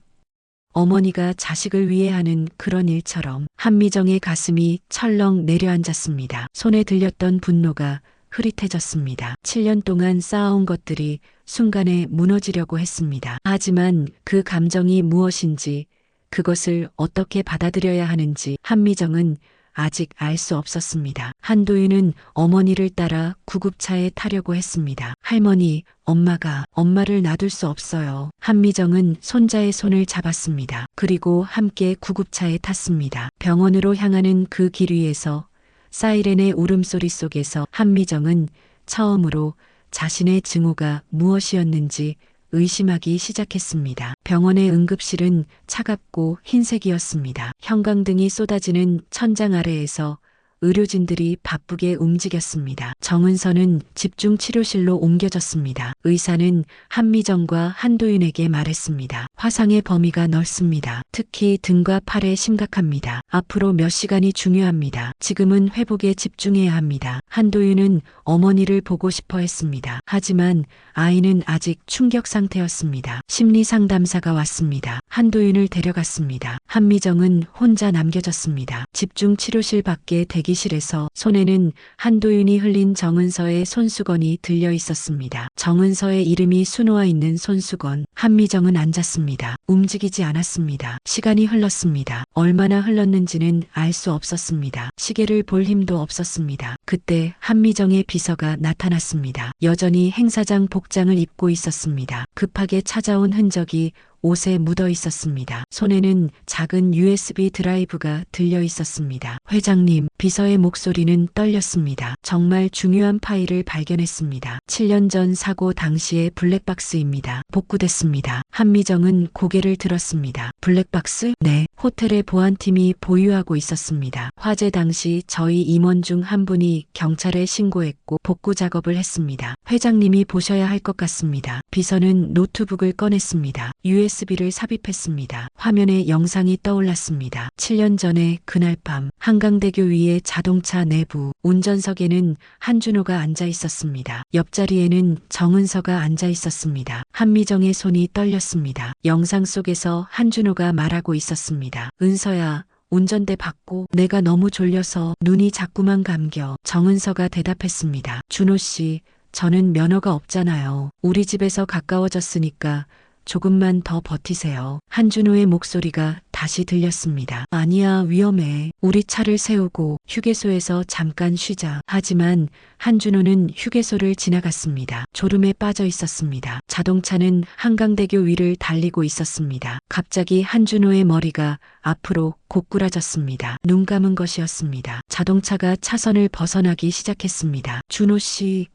어머니가 자식을 위해 하는 그런 일처럼. 한미정의 가슴이 철렁 내려앉았습니다. 손에 들렸던 분노가 흐릿해졌습니다. 7년 동안 쌓아온 것들이 순간에 무너지려고 했습니다. 하지만 그 감정이 무엇인지, 그것을 어떻게 받아들여야 하는지 한미정은 아직 알 수 없었습니다. 한도윤은 어머니를 따라 구급차에 타려고 했습니다. 할머니, 엄마를 놔둘 수 없어요. 한미정은 손자의 손을 잡았습니다. 그리고 함께 구급차에 탔습니다. 병원으로 향하는 그 길 위에서 사이렌의 울음소리 속에서 한미정은 처음으로 자신의 증오가 무엇이었는지 의심하기 시작했습니다. 병원의 응급실은 차갑고 흰색이었습니다. 형광등이 쏟아지는 천장 아래에서 의료진들이 바쁘게 움직였습니다. 정은서는 집중 치료실로 옮겨졌습니다. 의사는 한미정과 한도윤에게 말했습니다. 화상의 범위가 넓습니다. 특히 등과 팔에 심각합니다. 앞으로 몇 시간이 중요합니다. 지금은 회복에 집중해야 합니다. 한도윤은 어머니를 보고 싶어 했습니다. 하지만 아이는 아직 충격 상태였습니다. 심리상담사가 왔습니다. 한도윤을 데려갔습니다. 한미정은 혼자 남겨졌습니다. 집중 치료실 밖에 대기실에서 손에는 한도윤이 흘린 정은서의 손수건이 들려 있었습니다. 정은서의 이름이 수놓아 있는 손수건. 한미정은 앉았습니다. 움직이지 않았습니다. 시간이 흘렀습니다. 얼마나 흘렀는지는 알 수 없었습니다. 시계를 볼 힘도 없었습니다. 그때 한미정의 비서가 나타났습니다. 여전히 행사장 복장을 입고 있었습니다. 급하게 찾아온 흔적이 옷에 묻어 있었습니다. 손에는 작은 USB 드라이브가 들려 있었습니다. 회장님, 비서의 목소리는 떨렸습니다. 정말 중요한 파일을 발견했습니다. 7년 전 사고 당시의 블랙박스입니다. 복구됐습니다. 한미정은 고개를 들었습니다. 블랙박스? 네, 호텔의 보안팀이 보유하고 있었습니다. 화재 당시 저희 임원 중 한 분이 경찰에 신고했고 복구 작업을 했습니다. 회장님이 보셔야 할 것 같습니다. 비서는 노트북을 꺼냈습니다. USB를 삽입했습니다. 화면에 영상이 떠올랐습니다. 7년 전에 그날 밤 한강대교 위의 자동차 내부 운전석에는 한준호가 앉아 있었습니다. 옆자리에는 정은서가 앉아 있었습니다. 한미정의 손이 떨렸습니다. 영상 속에서 한준호가 말하고 있었습니다. 은서야, 운전대 바꿔. 내가 너무 졸려서 눈이 자꾸만 감겨. 정은서가 대답했습니다. 준호 씨, 저는 면허가 없잖아요. 우리 집에서 가까워졌으니까 조금만 더 버티세요. 한준호의 목소리가 다시 들렸습니다. 아니야, 위험해. 우리 차를 세우고 휴게소에서 잠깐 쉬자. 하지만 한준호는 휴게소를 지나갔습니다. 졸음에 빠져 있었습니다. 자동차는 한강대교 위를 달리고 있었습니다. 갑자기 한준호의 머리가 앞으로 고꾸라졌습니다. 눈 감은 것이었습니다. 자동차가 차선을 벗어나기 시작했습니다. 준호 씨,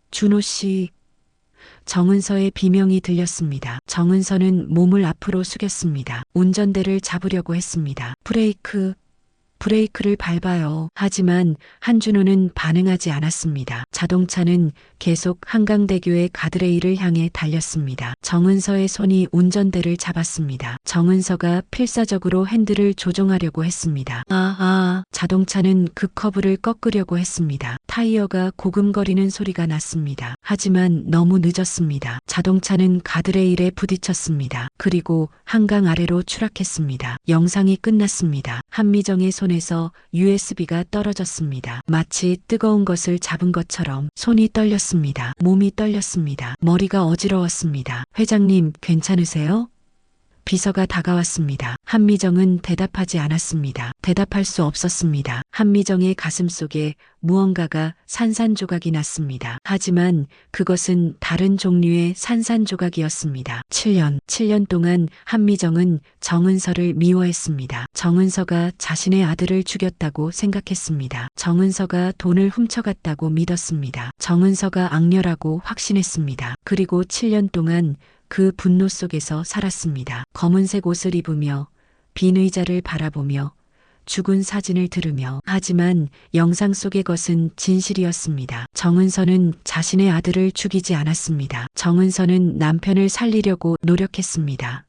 준호 씨. 정은서의 비명이 들렸습니다. 정은서는 몸을 앞으로 숙였습니다. 운전대를 잡으려고 했습니다. 브레이크를 밟아요. 하지만 한준호는 반응하지 않았습니다. 자동차는 계속 한강대교의 가드레일을 향해 달렸습니다. 정은서의 손이 운전대를 잡았습니다. 정은서가 필사적으로 핸들을 조종하려고 했습니다. 자동차는 그 커브를 꺾으려고 했습니다. 타이어가 고금거리는 소리가 났습니다. 하지만 너무 늦었습니다. 자동차는 가드레일에 부딪혔습니다. 그리고 한강 아래로 추락했습니다. 영상이 끝났습니다. 한미정의 손에서 USB가 떨어졌습니다. 마치 뜨거운 것을 잡은 것처럼 손이 떨렸습니다. 몸이 떨렸습니다. 머리가 어지러웠습니다. 회장님, 괜찮으세요? 비서가 다가왔습니다. 한미정은 대답하지 않았습니다. 대답할 수 없었습니다. 한미정의 가슴 속에 무언가가 산산조각이 났습니다. 하지만 그것은 다른 종류의 산산조각이었습니다. 7년 동안 한미정은 정은서를 미워했습니다. 정은서가 자신의 아들을 죽였다고 생각했습니다. 정은서가 돈을 훔쳐갔다고 믿었습니다. 정은서가 악녀라고 확신했습니다. 그리고 7년 동안 그 분노 속에서 살았습니다. 검은색 옷을 입으며 빈 의자를 바라보며 죽은 사진을 들으며. 하지만 영상 속의 것은 진실이었습니다. 정은서는 자신의 아들을 죽이지 않았습니다. 정은서는 남편을 살리려고 노력했습니다.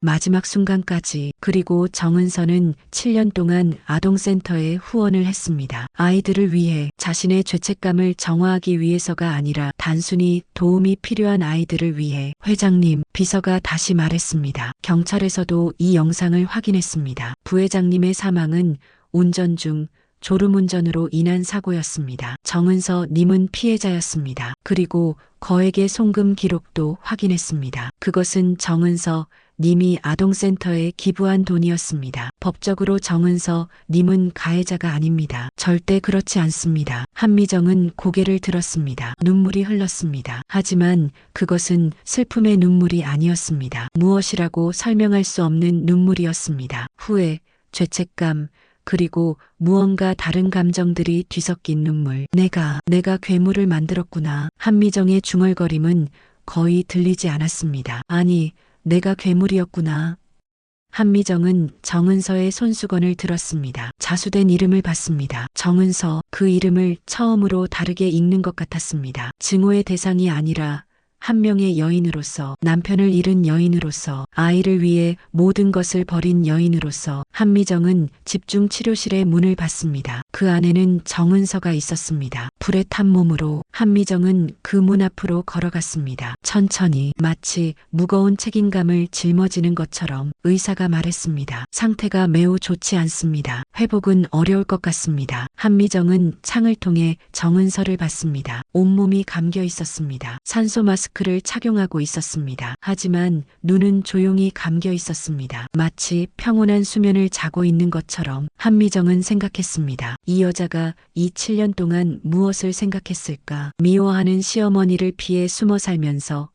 마지막 순간까지. 그리고 정은서는 7년 동안 아동센터에 후원을 했습니다. 아이들을 위해, 자신의 죄책감을 정화하기 위해서가 아니라 단순히 도움이 필요한 아이들을 위해. 회장님, 비서가 다시 말했습니다. 경찰에서도 이 영상을 확인했습니다. 부회장님의 사망은 운전 중 졸음운전으로 인한 사고였습니다. 정은서 님은 피해자였습니다. 그리고 거액의 송금 기록도 확인했습니다. 그것은 정은서 님이 아동센터에 기부한 돈이었습니다. 법적으로 정은서 님은 가해자가 아닙니다. 절대 그렇지 않습니다. 한미정은 고개를 들었습니다. 눈물이 흘렀습니다. 하지만 그것은 슬픔의 눈물이 아니었습니다. 무엇이라고 설명할 수 없는 눈물이었습니다. 후회, 죄책감, 그리고 무언가 다른 감정들이 뒤섞인 눈물. 내가 괴물을 만들었구나. 한미정의 중얼거림은 거의 들리지 않았습니다. 아니, 내가 괴물이었구나. 한미정은 정은서의 손수건을 들었습니다. 자수된 이름을 봤습니다. 정은서, 그 이름을 처음으로 다르게 읽는 것 같았습니다. 증오의 대상이 아니라 한 명의 여인으로서, 남편을 잃은 여인으로서, 아이를 위해 모든 것을 버린 여인으로서 한미정은 집중치료실의 문을 받습니다. 그 안에는 정은서가 있었습니다. 불에 탄 몸으로 한미정은 그 문 앞으로 걸어갔습니다. 천천히, 마치 무거운 책임감을 짊어지는 것처럼. 의사가 말했습니다. 상태가 매우 좋지 않습니다. 회복은 어려울 것 같습니다. 한미정은 창을 통해 정은서를 봤습니다. 온몸이 감겨 있었습니다. 산소 마스크를 착용하고 있었습니다. 하지만 눈은 조용히 감겨 있었습니다. 마치 평온한 수면을 자고 있는 것처럼. 한미정은 생각했습니다. 이 여자가 이 7년 동안 무엇을 생각했을까? 미워하는 시어머니를 피해 숨어 살면서,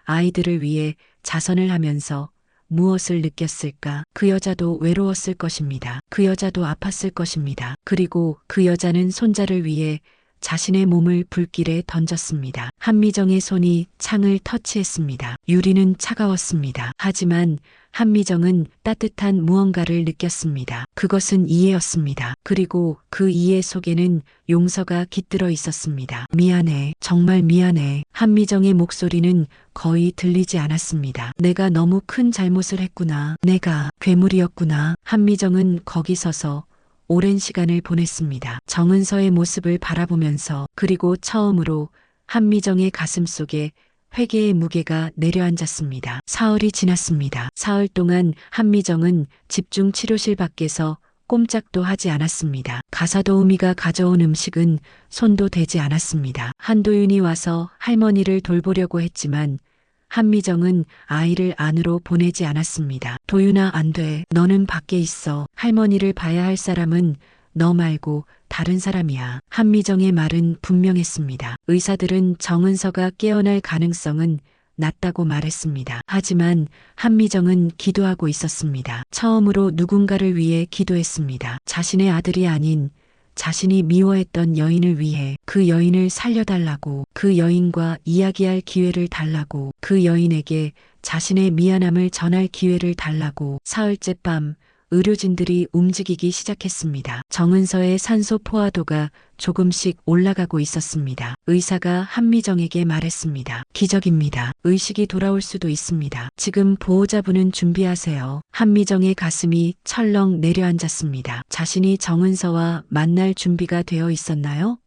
아이들을 위해 자선을 하면서 무엇을 느꼈을까? 그 여자도 외로웠을 것입니다. 그 여자도 아팠을 것입니다. 그리고 그 여자는 손자를 위해 자신의 몸을 불길에 던졌습니다. 한미정의 손이 창을 터치했습니다. 유리는 차가웠습니다. 하지만 한미정은 따뜻한 무언가를 느꼈습니다. 그것은 이해였습니다. 그리고 그 이해 속에는 용서가 깃들어 있었습니다. 미안해. 정말 미안해. 한미정의 목소리는 거의 들리지 않았습니다. 내가 너무 큰 잘못을 했구나. 내가 괴물이었구나. 한미정은 거기 서서 오랜 시간을 보냈습니다. 정은서의 모습을 바라보면서. 그리고 처음으로 한미정의 가슴 속에 회개의 무게가 내려앉았습니다. 사흘이 지났습니다. 사흘 동안 한미정은 집중치료실 밖에서 꼼짝도 하지 않았습니다. 가사도우미가 가져온 음식은 손도 대지 않았습니다. 한도윤이 와서 할머니를 돌보려고 했지만 한미정은 아이를 안으로 보내지 않았습니다. 도윤아, 안 돼. 너는 밖에 있어. 할머니를 봐야 할 사람은 너 말고 다른 사람이야. 한미정의 말은 분명했습니다. 의사들은 정은서가 깨어날 가능성은 낮다고 말했습니다. 하지만 한미정은 기도하고 있었습니다. 처음으로 누군가를 위해 기도했습니다. 자신의 아들이 아닌 자신이 미워했던 여인을 위해. 그 여인을 살려달라고. 그 여인과 이야기할 기회를 달라고. 그 여인에게 자신의 미안함을 전할 기회를 달라고. 사흘째 밤 의료진들이 움직이기 시작했습니다. 정은서의 산소 포화도가 조금씩 올라가고 있었습니다. 의사가 한미정에게 말했습니다. 기적입니다. 의식이 돌아올 수도 있습니다. 지금 보호자분은 준비하세요. 한미정의 가슴이 철렁 내려앉았습니다. 자신이 정은서와 만날 준비가 되어 있었나요?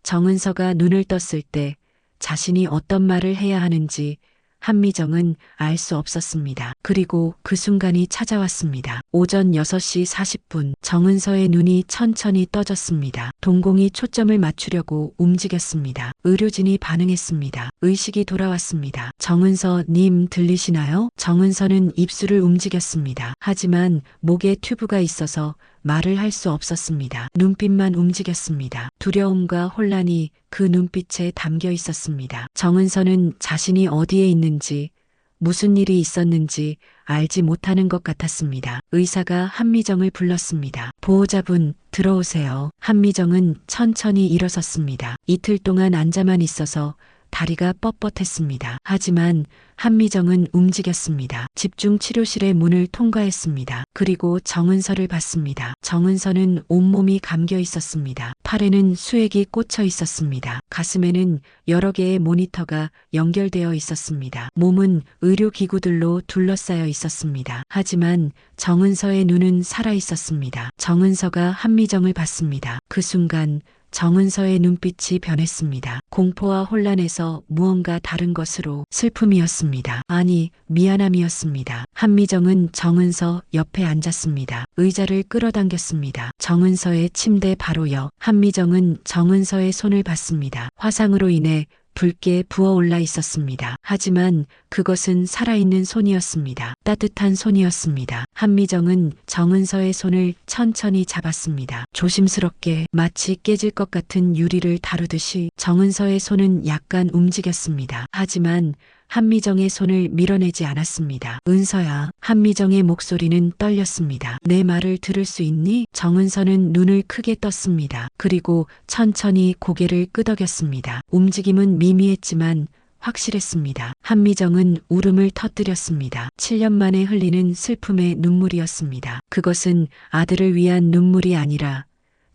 정은서가 눈을 떴을 때 자신이 어떤 말을 해야 하는지 한미정은 알 수 없었습니다. 그리고 그 순간이 찾아왔습니다. 오전 6시 40분 정은서의 눈이 천천히 떠졌습니다. 동공이 초점을 맞추려고 움직였습니다. 의료진이 반응했습니다. 의식이 돌아왔습니다. 정은서 님 들리시나요? 정은서는 입술을 움직였습니다. 하지만 목에 튜브가 있어서 말을 할 수 없었습니다. 눈빛만 움직였습니다. 두려움과 혼란이 그 눈빛에 담겨 있었습니다. 정은서는 자신이 어디에 있는지, 무슨 일이 있었는지 알지 못하는 것 같았습니다. 의사가 한미정을 불렀습니다. 보호자분, 들어오세요. 한미정은 천천히 일어섰습니다. 이틀 동안 앉아만 있어서 다리가 뻣뻣했습니다. 하지만 한미정은 움직였습니다. 집중치료실의 문을 통과했습니다. 그리고 정은서를 봤습니다. 정은서는 온몸이 감겨 있었습니다. 팔에는 수액이 꽂혀 있었습니다. 가슴에는 여러 개의 모니터가 연결되어 있었습니다. 몸은 의료기구들로 둘러싸여 있었습니다. 하지만 정은서의 눈은 살아 있었습니다. 정은서가 한미정을 봤습니다. 그 순간 정은서의 눈빛이 변했습니다. 공포와 혼란에서 무언가 다른 것으로. 슬픔이었습니다. 아니, 미안함이었습니다. 한미정은 정은서 옆에 앉았습니다. 의자를 끌어당겼습니다. 정은서의 침대 바로 옆. 한미정은 정은서의 손을 봤습니다. 화상으로 인해 붉게 부어올라 있었습니다. 하지만 그것은 살아있는 손이었습니다. 따뜻한 손이었습니다. 한미정은 정은서의 손을 천천히 잡았습니다. 조심스럽게, 마치 깨질 것 같은 유리를 다루듯이. 정은서의 손은 약간 움직였습니다. 하지만 한미정의 손을 밀어내지 않았습니다. 은서야. 한미정의 목소리는 떨렸습니다. 내 말을 들을 수 있니? 정은서는 눈을 크게 떴습니다. 그리고 천천히 고개를 끄덕였습니다. 움직임은 미미했지만 확실했습니다. 한미정은 울음을 터뜨렸습니다. 7년 만에 흘리는 슬픔의 눈물이었습니다. 그것은 아들을 위한 눈물이 아니라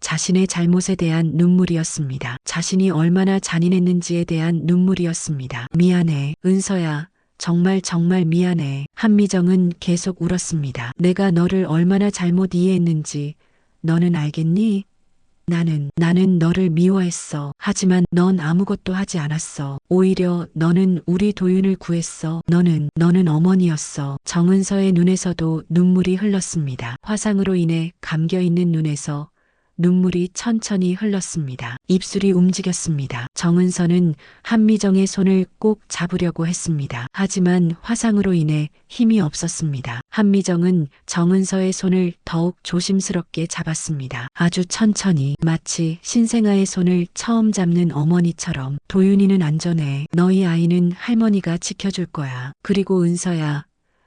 자신의 잘못에 대한 눈물이었습니다. 자신이 얼마나 잔인했는지에 대한 눈물이었습니다. 미안해, 은서야. 정말 정말 미안해. 한미정은 계속 울었습니다. 내가 너를 얼마나 잘못 이해했는지 너는 알겠니? 나는 너를 미워했어. 하지만 넌 아무것도 하지 않았어. 오히려 너는 우리 도윤을 구했어. 너는 어머니였어. 정은서의 눈에서도 눈물이 흘렀습니다. 화상으로 인해 감겨있는 눈에서 눈물이 천천히 흘렀습니다. 입술이 움직였습니다. 정은서는 한미정의 손을 꼭 잡으려고 했습니다. 하지만 화상으로 인해 힘이 없었습니다. 한미정은 정은서의 손을 더욱 조심스럽게 잡았습니다. 아주 천천히, 마치 신생아의 손을 처음 잡는 어머니처럼. 도윤이는 안전해. 너희 아이는 할머니가 지켜줄 거야. 그리고 은서야.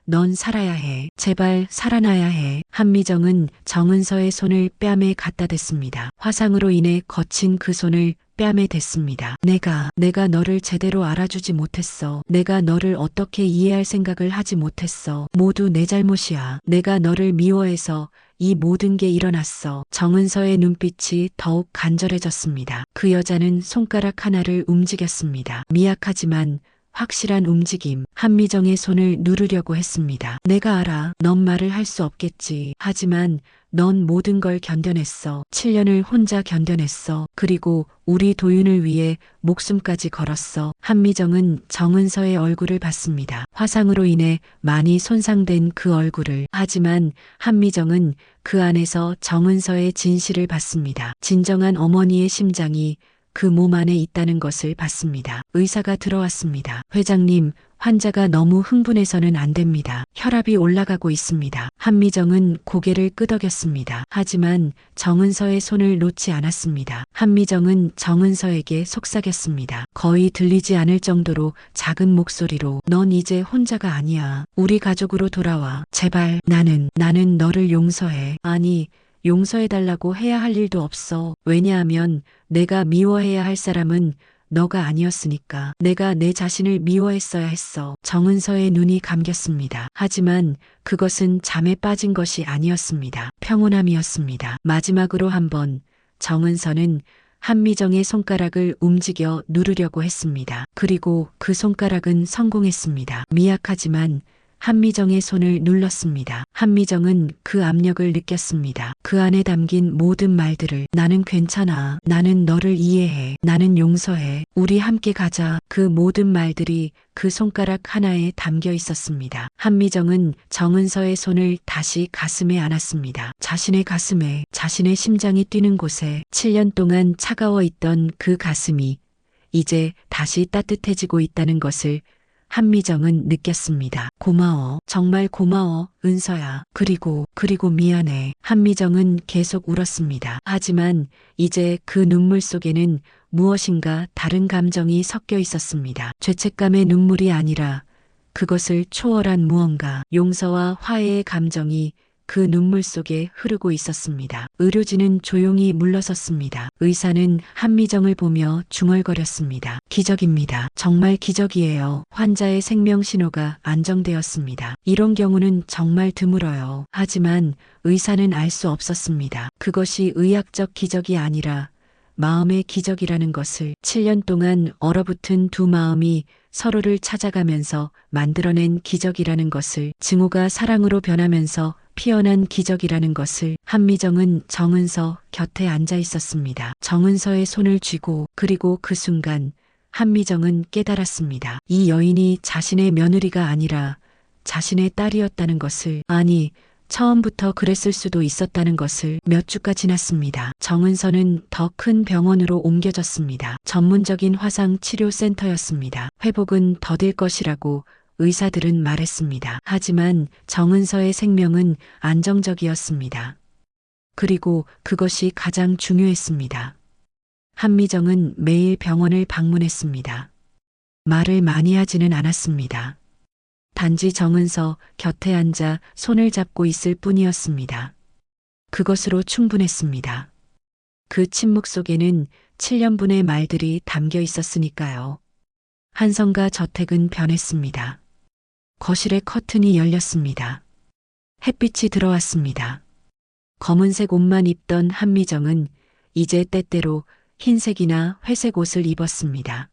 넌 살아야 해. 제발 살아나야 해. 한미정은 정은서의 손을 뺨에 갖다 댔습니다. 화상으로 인해 거친 그 손을 뺨에 댔습니다. 내가 너를 제대로 알아주지 못했어. 내가 너를 어떻게 이해할 생각을 하지 못했어. 모두 내 잘못이야. 내가 너를 미워해서 이 모든 게 일어났어. 정은서의 눈빛이 더욱 간절해졌습니다. 그 여자는 손가락 하나를 움직였습니다. 미약하지만 확실한 움직임. 한미정의 손을 누르려고 했습니다. 내가 알아. 넌 말을 할 수 없겠지. 하지만 넌 모든 걸 견뎌냈어. 7년을 혼자 견뎌냈어. 그리고 우리 도윤을 위해 목숨까지 걸었어. 한미정은 정은서의 얼굴을 봤습니다. 화상으로 인해 많이 손상된 그 얼굴을. 하지만 한미정은 그 안에서 정은서의 진실을 봤습니다. 진정한 어머니의 심장이 그 몸 안에 있다는 것을 봤습니다. 의사가 들어왔습니다. 회장님, 환자가 너무 흥분해서는 안 됩니다. 혈압이 올라가고 있습니다. 한미정은 고개를 끄덕였습니다. 하지만 정은서의 손을 놓지 않았습니다. 한미정은 정은서에게 속삭였습니다. 거의 들리지 않을 정도로 작은 목소리로 넌 이제 혼자가 아니야. 우리 가족으로 돌아와. 제발. 나는 너를 용서해. 아니, 용서해달라고 해야 할 일도 없어. 왜냐하면 내가 미워해야 할 사람은 너가 아니었으니까. 내가 내 자신을 미워했어야 했어. 정은서의 눈이 감겼습니다. 하지만 그것은 잠에 빠진 것이 아니었습니다. 평온함이었습니다. 마지막으로 한번 정은서는 한미정의 손가락을 움직여 누르려고 했습니다. 그리고 그 손가락은 성공했습니다. 미약하지만 한미정의 손을 눌렀습니다. 한미정은 그 압력을 느꼈습니다. 그 안에 담긴 모든 말들을. 나는 괜찮아. 나는 너를 이해해. 나는 용서해. 우리 함께 가자. 그 모든 말들이 그 손가락 하나에 담겨 있었습니다. 한미정은 정은서의 손을 다시 가슴에 안았습니다. 자신의 가슴에, 자신의 심장이 뛰는 곳에 7년 동안 차가워 있던 그 가슴이 이제 다시 따뜻해지고 있다는 것을 한미정은 느꼈습니다. 고마워. 정말 고마워, 은서야. 그리고 미안해. 한미정은 계속 울었습니다. 하지만 이제 그 눈물 속에는 무엇인가 다른 감정이 섞여 있었습니다. 죄책감의 눈물이 아니라 그것을 초월한 무언가, 용서와 화해의 감정이 그 눈물 속에 흐르고 있었습니다. 의료진은 조용히 물러섰습니다. 의사는 한미정을 보며 중얼거렸습니다. 기적입니다. 정말 기적이에요. 환자의 생명 신호가 안정되었습니다. 이런 경우는 정말 드물어요. 하지만 의사는 알 수 없었습니다. 그것이 의학적 기적이 아니라 마음의 기적이라는 것을. 7년 동안 얼어붙은 두 마음이 서로를 찾아가면서 만들어낸 기적이라는 것을. 증오가 사랑으로 변하면서 피어난 기적이라는 것을. 한미정은 정은서 곁에 앉아 있었습니다. 정은서의 손을 쥐고. 그리고 그 순간 한미정은 깨달았습니다. 이 여인이 자신의 며느리가 아니라 자신의 딸이었다는 것을. 아니, 처음부터 그랬을 수도 있었다는 것을. 몇 주가 지났습니다. 정은서는 더 큰 병원으로 옮겨졌습니다. 전문적인 화상 치료 센터였습니다. 회복은 더딜 것이라고 의사들은 말했습니다. 하지만 정은서의 생명은 안정적이었습니다. 그리고 그것이 가장 중요했습니다. 한미정은 매일 병원을 방문했습니다. 말을 많이 하지는 않았습니다. 단지 정은서 곁에 앉아 손을 잡고 있을 뿐이었습니다. 그것으로 충분했습니다. 그 침묵 속에는 7년분의 말들이 담겨 있었으니까요. 한성가 저택은 변했습니다. 거실의 커튼이 열렸습니다. 햇빛이 들어왔습니다. 검은색 옷만 입던 한미정은 이제 때때로 흰색이나 회색 옷을 입었습니다.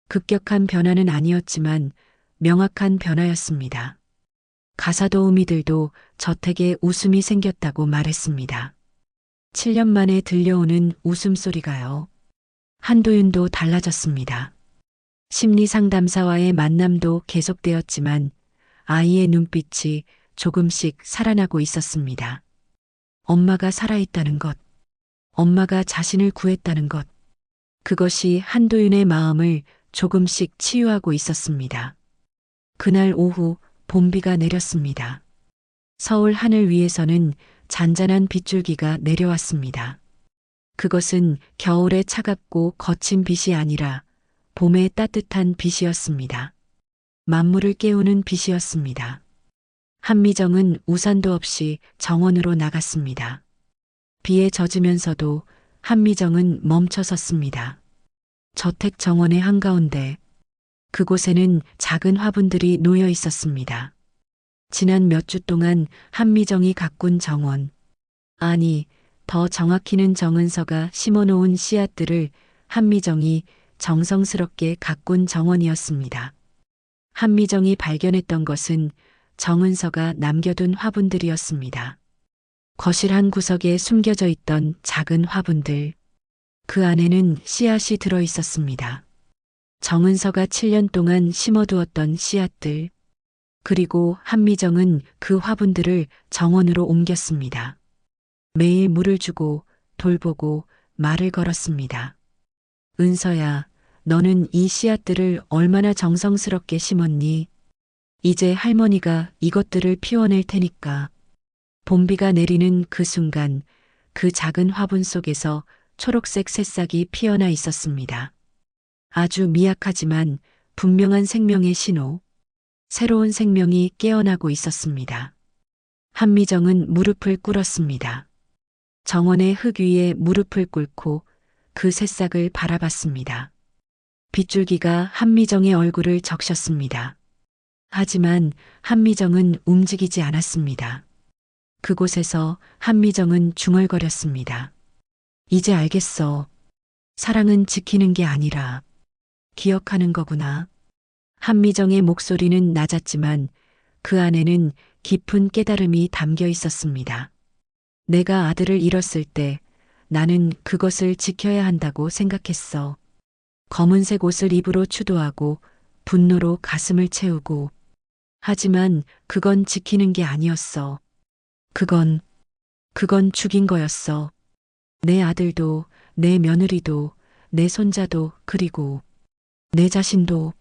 급격한 변화는 아니었지만 명확한 변화였습니다. 가사도우미들도 저택에 웃음이 생겼다고 말했습니다. 7년 만에 들려오는 웃음소리가요. 한도윤도 달라졌습니다. 심리상담사와의 만남도 계속되었지만 아이의 눈빛이 조금씩 살아나고 있었습니다. 엄마가 살아있다는 것, 엄마가 자신을 구했다는 것, 그것이 한도윤의 마음을 조금씩 치유하고 있었습니다. 그날 오후 봄비가 내렸습니다. 서울 하늘 위에서는 잔잔한 빗줄기가 내려왔습니다. 그것은 겨울의 차갑고 거친 빛이 아니라 봄의 따뜻한 빛이었습니다. 만물을 깨우는 빛이었습니다. 한미정은 우산도 없이 정원으로 나갔습니다. 비에 젖으면서도 한미정은 멈춰 섰습니다. 저택 정원의 한가운데 그곳에는 작은 화분들이 놓여 있었습니다. 지난 몇 주 동안 한미정이 가꾼 정원, 아니 더 정확히는 정은서가 심어놓은 씨앗들을 한미정이 정성스럽게 가꾼 정원이었습니다. 한미정이 발견했던 것은 정은서가 남겨둔 화분들이었습니다. 거실 한 구석에 숨겨져 있던 작은 화분들, 그 안에는 씨앗이 들어 있었습니다. 정은서가 7년 동안 심어두었던 씨앗들, 그리고 한미정은 그 화분들을 정원으로 옮겼습니다. 매일 물을 주고 돌보고 말을 걸었습니다. 은서야, 너는 이 씨앗들을 얼마나 정성스럽게 심었니? 이제 할머니가 이것들을 피워낼 테니까. 봄비가 내리는 그 순간 그 작은 화분 속에서 초록색 새싹이 피어나 있었습니다. 아주 미약하지만 분명한 생명의 신호, 새로운 생명이 깨어나고 있었습니다. 한미정은 무릎을 꿇었습니다. 정원의 흙 위에 무릎을 꿇고 그 새싹을 바라봤습니다. 빗줄기가 한미정의 얼굴을 적셨습니다. 하지만 한미정은 움직이지 않았습니다. 그곳에서 한미정은 중얼거렸습니다. 이제 알겠어. 사랑은 지키는 게 아니라 기억하는 거구나. 한미정의 목소리는 낮았지만 그 안에는 깊은 깨달음이 담겨 있었습니다. 내가 아들을 잃었을 때 나는 그것을 지켜야 한다고 생각했어. 검은색 옷을 입으로 추도하고 분노로 가슴을 채우고. 하지만 그건 지키는 게 아니었어. 그건 죽인 거였어. 내 아들도, 내 며느리도, 내 손자도, 그리고 내 자신도.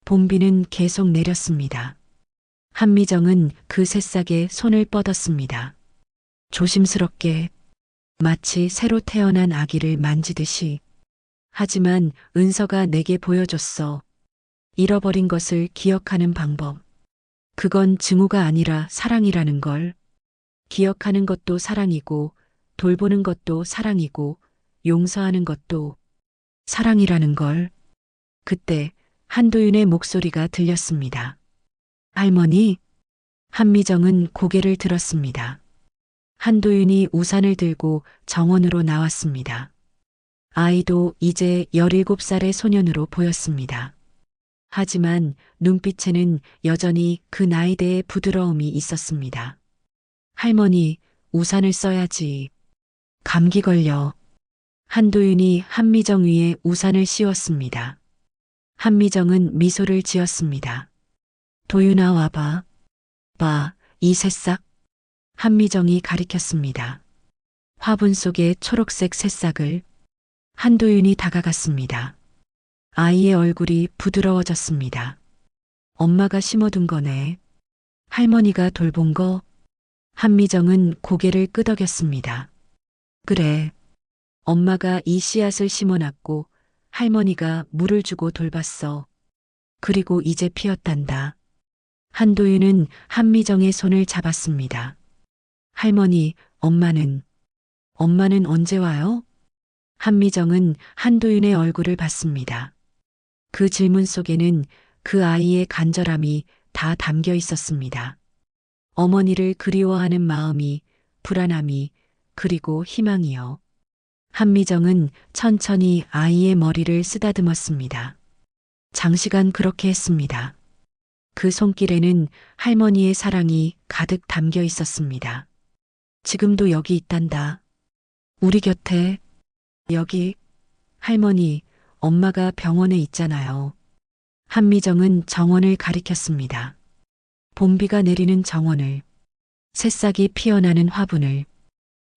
봄비는 계속 내렸습니다. 한미정은 그 새싹에 손을 뻗었습니다. 조심스럽게, 마치 새로 태어난 아기를 만지듯이. 하지만 은서가 내게 보여줬어. 잃어버린 것을 기억하는 방법. 그건 증오가 아니라 사랑이라는 걸. 기억하는 것도 사랑이고, 돌보는 것도 사랑이고, 용서하는 것도 사랑이라는 걸. 그때 한도윤의 목소리가 들렸습니다. 할머니? 한미정은 고개를 들었습니다. 한도윤이 우산을 들고 정원으로 나왔습니다. 아이도 이제 17살의 소년으로 보였습니다. 하지만 눈빛에는 여전히 그 나이대의 부드러움이 있었습니다. 할머니, 우산을 써야지. 감기 걸려. 한도윤이 한미정 위에 우산을 씌웠습니다. 한미정은 미소를 지었습니다. 도윤아 와봐. 봐, 이 새싹. 한미정이 가리켰습니다. 화분 속의 초록색 새싹을. 한도윤이 다가갔습니다. 아이의 얼굴이 부드러워졌습니다. 엄마가 심어둔 거네. 할머니가 돌본 거. 한미정은 고개를 끄덕였습니다. 그래. 엄마가 이 씨앗을 심어놨고 할머니가 물을 주고 돌봤어. 그리고 이제 피었단다. 한도윤은 한미정의 손을 잡았습니다. 할머니, 엄마는 언제 와요? 한미정은 한도윤의 얼굴을 봤습니다. 그 질문 속에는 그 아이의 간절함이 다 담겨 있었습니다. 어머니를 그리워하는 마음이, 불안함이, 그리고 희망이요. 한미정은 천천히 아이의 머리를 쓰다듬었습니다. 장시간 그렇게 했습니다. 그 손길에는 할머니의 사랑이 가득 담겨 있었습니다. 지금도 여기 있단다. 우리 곁에. 여기. 할머니, 엄마가 병원에 있잖아요. 한미정은 정원을 가리켰습니다. 봄비가 내리는 정원을, 새싹이 피어나는 화분을,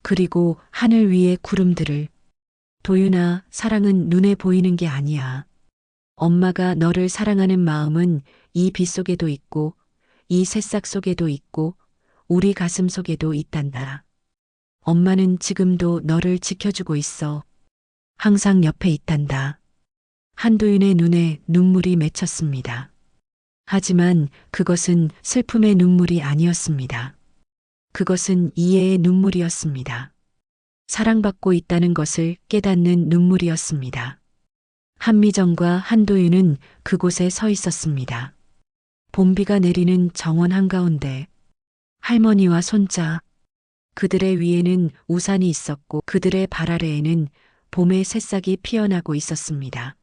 그리고 하늘 위의 구름들을. 도윤아, 사랑은 눈에 보이는 게 아니야. 엄마가 너를 사랑하는 마음은 이 빛 속에도 있고, 이 새싹 속에도 있고, 우리 가슴 속에도 있단다. 엄마는 지금도 너를 지켜주고 있어. 항상 옆에 있단다. 한도윤의 눈에 눈물이 맺혔습니다. 하지만 그것은 슬픔의 눈물이 아니었습니다. 그것은 이해의 눈물이었습니다. 사랑받고 있다는 것을 깨닫는 눈물이었습니다. 한미정과 한도윤은 그곳에 서 있었습니다. 봄비가 내리는 정원 한가운데 할머니와 손자, 그들의 위에는 우산이 있었고 그들의 발 아래에는 봄의 새싹이 피어나고 있었습니다.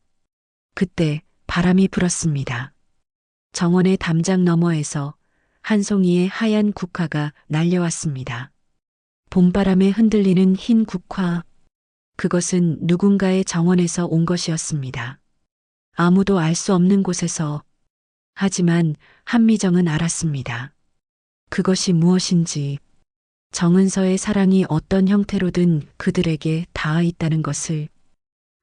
그때 바람이 불었습니다. 정원의 담장 너머에서 한 송이의 하얀 국화가 날려왔습니다. 봄바람에 흔들리는 흰 국화. 그것은 누군가의 정원에서 온 것이었습니다. 아무도 알 수 없는 곳에서. 하지만 한미정은 알았습니다. 그것이 무엇인지. 정은서의 사랑이 어떤 형태로든 그들에게 닿아 있다는 것을.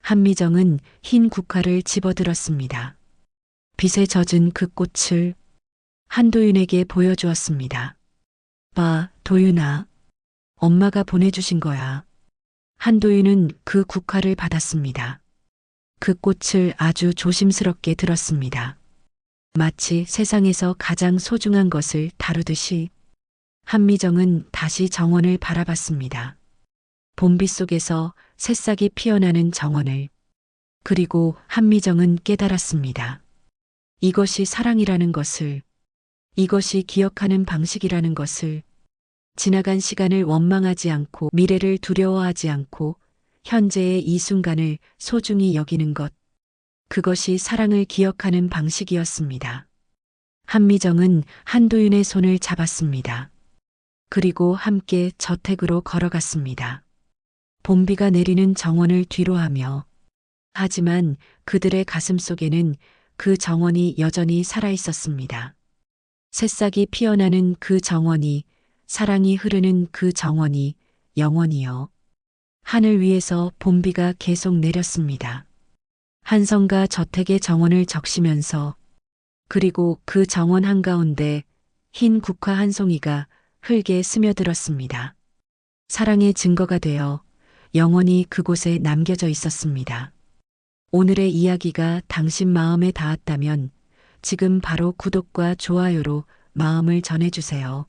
한미정은 흰 국화를 집어들었습니다. 빛에 젖은 그 꽃을 한도윤에게 보여주었습니다. 봐, 도윤아. 엄마가 보내주신 거야. 한도윤은 그 국화를 받았습니다. 그 꽃을 아주 조심스럽게 들었습니다. 마치 세상에서 가장 소중한 것을 다루듯이. 한미정은 다시 정원을 바라봤습니다. 봄빛 속에서 새싹이 피어나는 정원을. 그리고 한미정은 깨달았습니다. 이것이 사랑이라는 것을, 이것이 기억하는 방식이라는 것을. 지나간 시간을 원망하지 않고 미래를 두려워하지 않고 현재의 이 순간을 소중히 여기는 것. 그것이 사랑을 기억하는 방식이었습니다. 한미정은 한도윤의 손을 잡았습니다. 그리고 함께 저택으로 걸어갔습니다. 봄비가 내리는 정원을 뒤로하며. 하지만 그들의 가슴 속에는 그 정원이 여전히 살아있었습니다. 새싹이 피어나는 그 정원이, 사랑이 흐르는 그 정원이 영원히요. 하늘 위에서 봄비가 계속 내렸습니다. 한성가 저택의 정원을 적시면서. 그리고 그 정원 한가운데 흰 국화 한 송이가 흙에 스며들었습니다. 사랑의 증거가 되어 영원히 그곳에 남겨져 있었습니다. 오늘의 이야기가 당신 마음에 닿았다면 지금 바로 구독과 좋아요로 마음을 전해주세요.